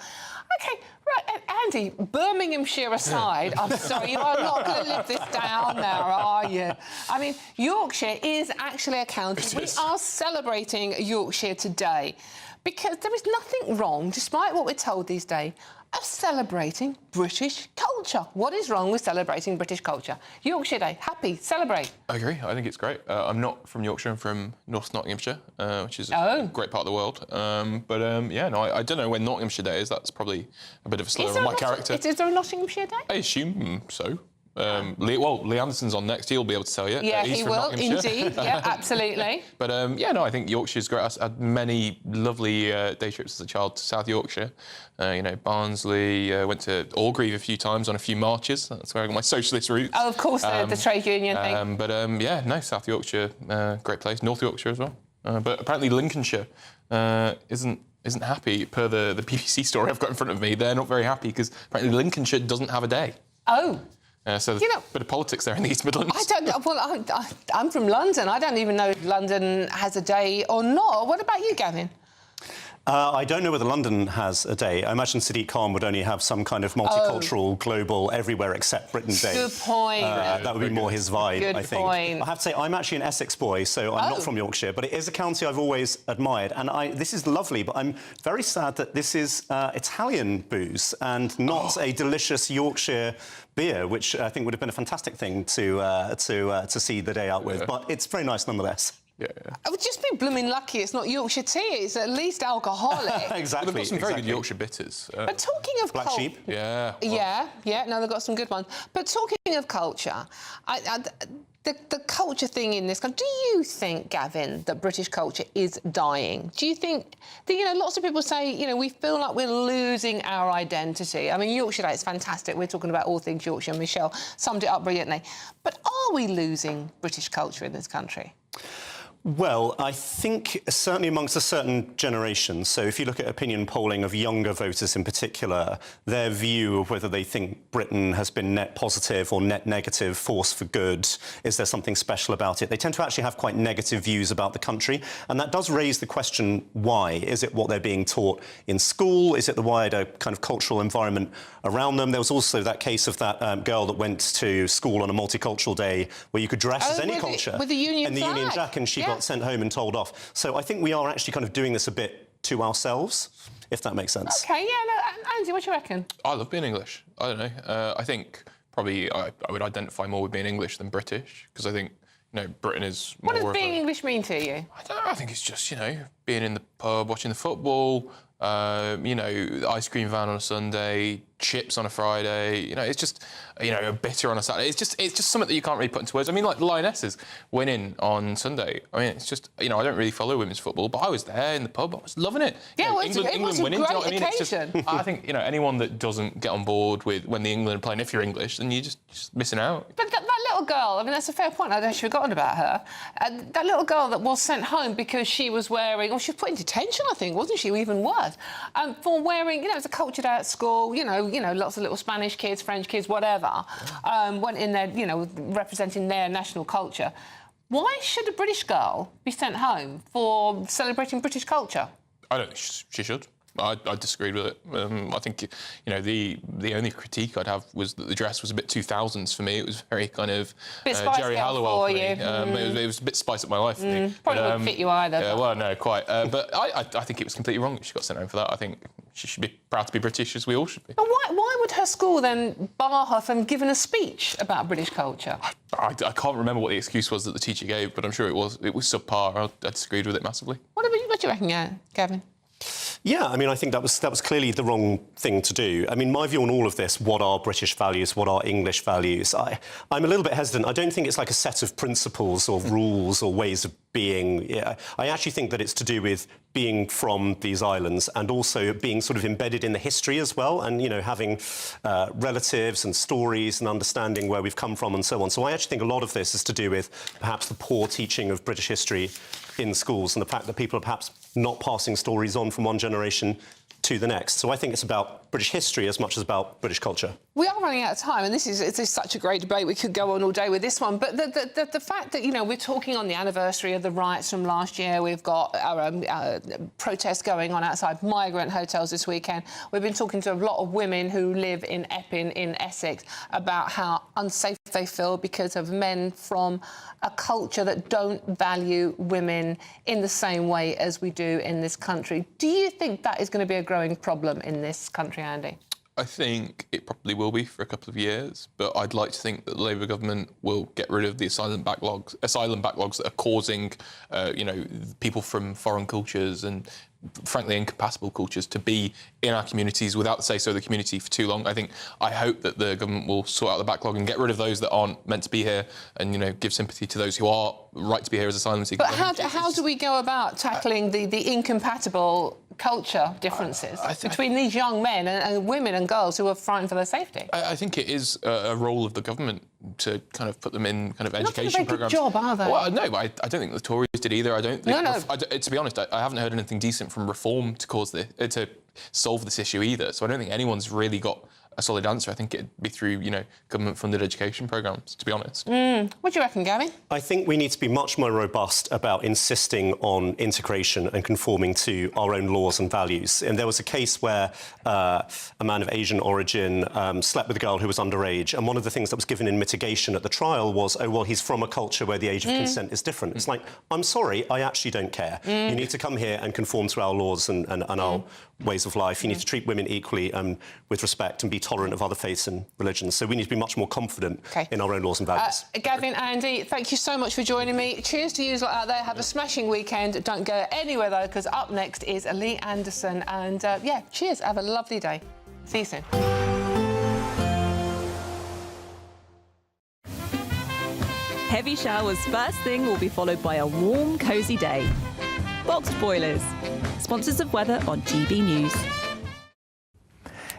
OK, right, Andy, Birminghamshire aside, I'm sorry, you are not going to live this down now, are you? I mean, Yorkshire is actually a county. We are celebrating Yorkshire today because there is nothing wrong, despite what we're told these days, of celebrating British culture. What is wrong with celebrating British culture? Yorkshire Day, happy, celebrate. I agree. I think it's great. I'm not from Yorkshire. I'm from North Nottinghamshire, which is a great part of the world. Yeah, no, I don't know when Nottinghamshire Day is. That's probably a bit of a slur on my character. Is there a Nottinghamshire Day? I assume so. Lee Anderson's on next. He'll be able to tell you. Yeah, he's he from will, Nottinghamshire. indeed. Yeah, absolutely. But yeah, no, I think Yorkshire's great. I had many lovely day trips as a child to South Yorkshire. You know, Barnsley. Went to Orgreave a few times on a few marches. That's where I got my socialist roots. Oh, of course, the trade union thing. Yeah, no, South Yorkshire, great place. North Yorkshire as well. But apparently Lincolnshire isn't happy, per the BBC story I've got in front of me. They're not very happy because apparently Lincolnshire doesn't have a day. Oh. So there's a bit of politics there in the East Midlands. I'm from London. I don't even know if London has a day or not. What about you, Gavin? I don't know whether London has a day. I imagine Sadiq Khan would only have some kind of multicultural, global, everywhere except Britain day. Good point. That would be more his vibe, I think. Point. I have to say, I'm actually an Essex boy, so I'm not from Yorkshire, but it is a county I've always admired. And this is lovely, but I'm very sad that this is Italian booze and not a delicious Yorkshire beer, which I think would have been a fantastic thing to see the day out with. But it's very nice nonetheless. Yeah. I would just be blooming lucky it's not Yorkshire tea. It's at least alcoholic. Exactly. Well, they've got some very good Yorkshire bitters. But talking of Black Sheep. Yeah. Yeah. No, they've got some good ones. But talking of culture, the culture thing in this country. Do you think, Gavin, that British culture is dying? Do you think that, lots of people say, we feel like we're losing our identity? I mean, Yorkshire Day is fantastic. We're talking about all things Yorkshire. Michelle summed it up brilliantly. But are we losing British culture in this country? Well, I think certainly amongst a certain generation, so if you look at opinion polling of younger voters in particular, their view of whether they think Britain has been net positive or net negative, force for good, is there something special about it? They tend to actually have quite negative views about the country, and that does raise the question, why? Is it what they're being taught in school? Is it the wider kind of cultural environment around them? There was also that case of that girl that went to school on a multicultural day where you could dress as any culture. With the Union and the flag. Union Jack, and she got sent home and told off. So I think we are actually kind of doing this a bit to ourselves, if that makes sense. OK, yeah, no, Andy, what do you reckon? I love being English. I don't know. I think probably I would identify more with being English than British, because I think, Britain is more What does being English mean to you? I don't know. I think it's just, being in the pub, watching the football, the ice cream van on a Sunday, chips on a Friday. It's just, a bitter on a Saturday. It's just something that you can't really put into words. I mean, like the Lionesses winning on Sunday. I mean, it's just, I don't really follow women's football, but I was there in the pub. I was loving it. Yeah, well, England winning. Great do you know what I mean? occasion. It's just, I think, anyone that doesn't get on board with when the England are playing, if you're English, then you're just missing out. But that little girl, I mean, that's a fair point. I'd actually forgotten about her. That little girl that was sent home because she was wearing, or she was put in detention, I think, wasn't she? Even worse, for wearing, it was a culture day at school. Lots of little Spanish kids, French kids, whatever, went in there, representing their national culture. Why should a British girl be sent home for celebrating British culture? I don't think she should. I disagreed with it. I think, the only critique I'd have was that the dress was a bit 2000s for me. It was very kind of Jerry Halliwell for me. It was a bit spice up my life for me. Probably wouldn't fit you either. Well, no, quite. But I think it was completely wrong that she got sent home for that. I think she should be proud to be British, as we all should be. But why would her school then bar her from giving a speech about British culture? I can't remember what the excuse was that the teacher gave, but I'm sure it was subpar. I disagreed with it massively. What do you reckon, Gavin? Yeah, I mean, I think that was clearly the wrong thing to do. I mean, my view on all of this, what are British values, what are English values, I'm a little bit hesitant. I don't think it's like a set of principles or rules or ways of being. Yeah, I actually think that it's to do with being from these islands and also being sort of embedded in the history as well, and, you know, having relatives and stories and understanding where we've come from and so on. So I actually think a lot of this is to do with perhaps the poor teaching of British history in schools and the fact that people are perhaps not passing stories on from one generation to the next. So I think it's about British history as much as about British culture. We are running out of time, and this is such a great debate. We could go on all day with this one. But the fact that, you know, we're talking on the anniversary of the riots from last year. We've got our protests going on outside migrant hotels this weekend. We've been talking to a lot of women who live in Epping in Essex about how unsafe they feel because of men from a culture that don't value women in the same way as we do in this country. Do you think that is going to be a growing problem in this country, Andy? I think it probably will be for a couple of years, but I'd like to think that the Labour government will get rid of the asylum backlogs that are causing, you know, people from foreign cultures and frankly incompatible cultures to be in our communities without the say-so of the community for too long. I hope that the government will sort out the backlog and get rid of those that aren't meant to be here and, you know, give sympathy to those who are right to be here as asylum seekers. But how do we go about tackling the incompatible culture differences between these young men and women and girls who are frightened for their safety? I think it is a role of the government to kind of put them in kind of education programs. Not a very good job, are they? Well, no, but I don't think the Tories did either. I don't think. No. To be honest, I haven't heard anything decent from Reform to solve this issue either. So I don't think anyone's really got a solid answer. I think it'd be through, you know, government-funded education programs, to be honest. What do you reckon, Gavin? I think we need to be much more robust about insisting on integration and conforming to our own laws and values. And there was a case where a man of Asian origin slept with a girl who was underage, and one of the things that was given in mitigation at the trial was, oh, well, he's from a culture where the age of consent is different. It's like, I'm sorry, I actually don't care. You need to come here and conform to our laws and our ways of life. You need to treat women equally with respect and be tolerant of other faiths and religions. So we need to be much more confident in our own laws and values. Gavin, Andy, thank you so much for joining me. Cheers to you lot out there. Have a smashing weekend. Don't go anywhere, though, because up next is Lee Anderson. And, yeah, cheers. Have a lovely day. See you soon. Heavy showers first thing will be followed by a warm, cosy day. Boxed boilers. Sponsors of weather on GB News.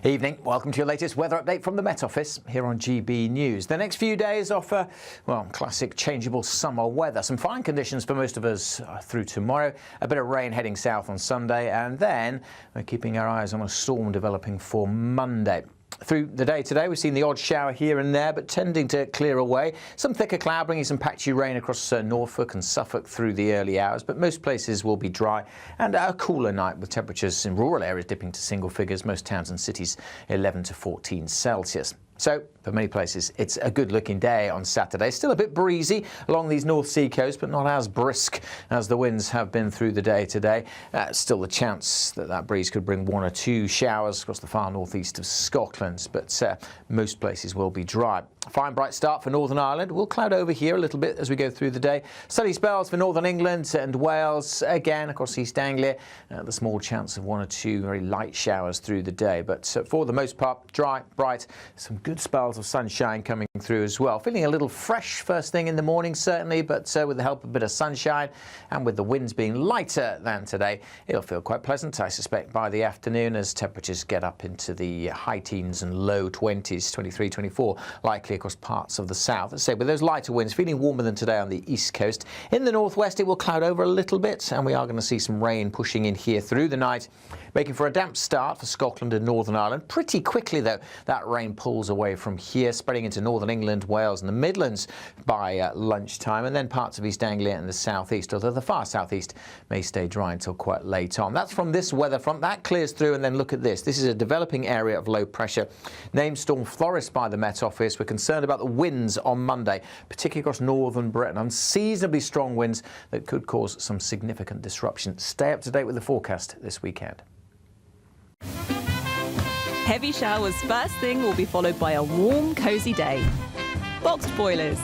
Evening. Welcome to your latest weather update from the Met Office here on GB News. The next few days offer, well, classic changeable summer weather. Some fine conditions for most of us through tomorrow. A bit of rain heading south on Sunday, and then we're keeping our eyes on a storm developing for Monday. Through the day today, we've seen the odd shower here and there, but tending to clear away. Some thicker cloud bringing some patchy rain across Norfolk and Suffolk through the early hours, but most places will be dry and a cooler night with temperatures in rural areas dipping to single figures. Most towns and cities 11 to 14 Celsius. So, for many places, it's a good-looking day on Saturday. Still a bit breezy along these North Sea coasts, but not as brisk as the winds have been through the day today. Still the chance that that breeze could bring 1 or 2 showers across the far northeast of Scotland, but most places will be dry. Fine bright start for Northern Ireland. We'll cloud over here a little bit as we go through the day. Sunny spells for Northern England and Wales. Again, across East Anglia, the small chance of 1 or 2 very light showers through the day. But for the most part, dry, bright, some good spells of sunshine coming through as well. Feeling a little fresh first thing in the morning, certainly, but with the help of a bit of sunshine and with the winds being lighter than today, it'll feel quite pleasant, I suspect, by the afternoon as temperatures get up into the high teens and low 20s, 23, 24, likely across parts of the south. Let's say with those lighter winds, feeling warmer than today on the east coast. In the northwest, it will cloud over a little bit, and we are going to see some rain pushing in here through the night, making for a damp start for Scotland and Northern Ireland. Pretty quickly, though, that rain pulls away from here, spreading into Northern England, Wales and the Midlands by lunchtime, and then parts of East Anglia and the southeast, although the far southeast may stay dry until quite late on. That's from this weather front. That clears through, and then look at this. This is a developing area of low pressure, named Storm Floris by the Met Office. We're concerned about the winds on Monday, particularly across northern Britain. Unseasonably strong winds that could cause some significant disruption. Stay up to date with the forecast this weekend. Heavy showers first thing will be followed by a warm, cosy day. Boxed boilers.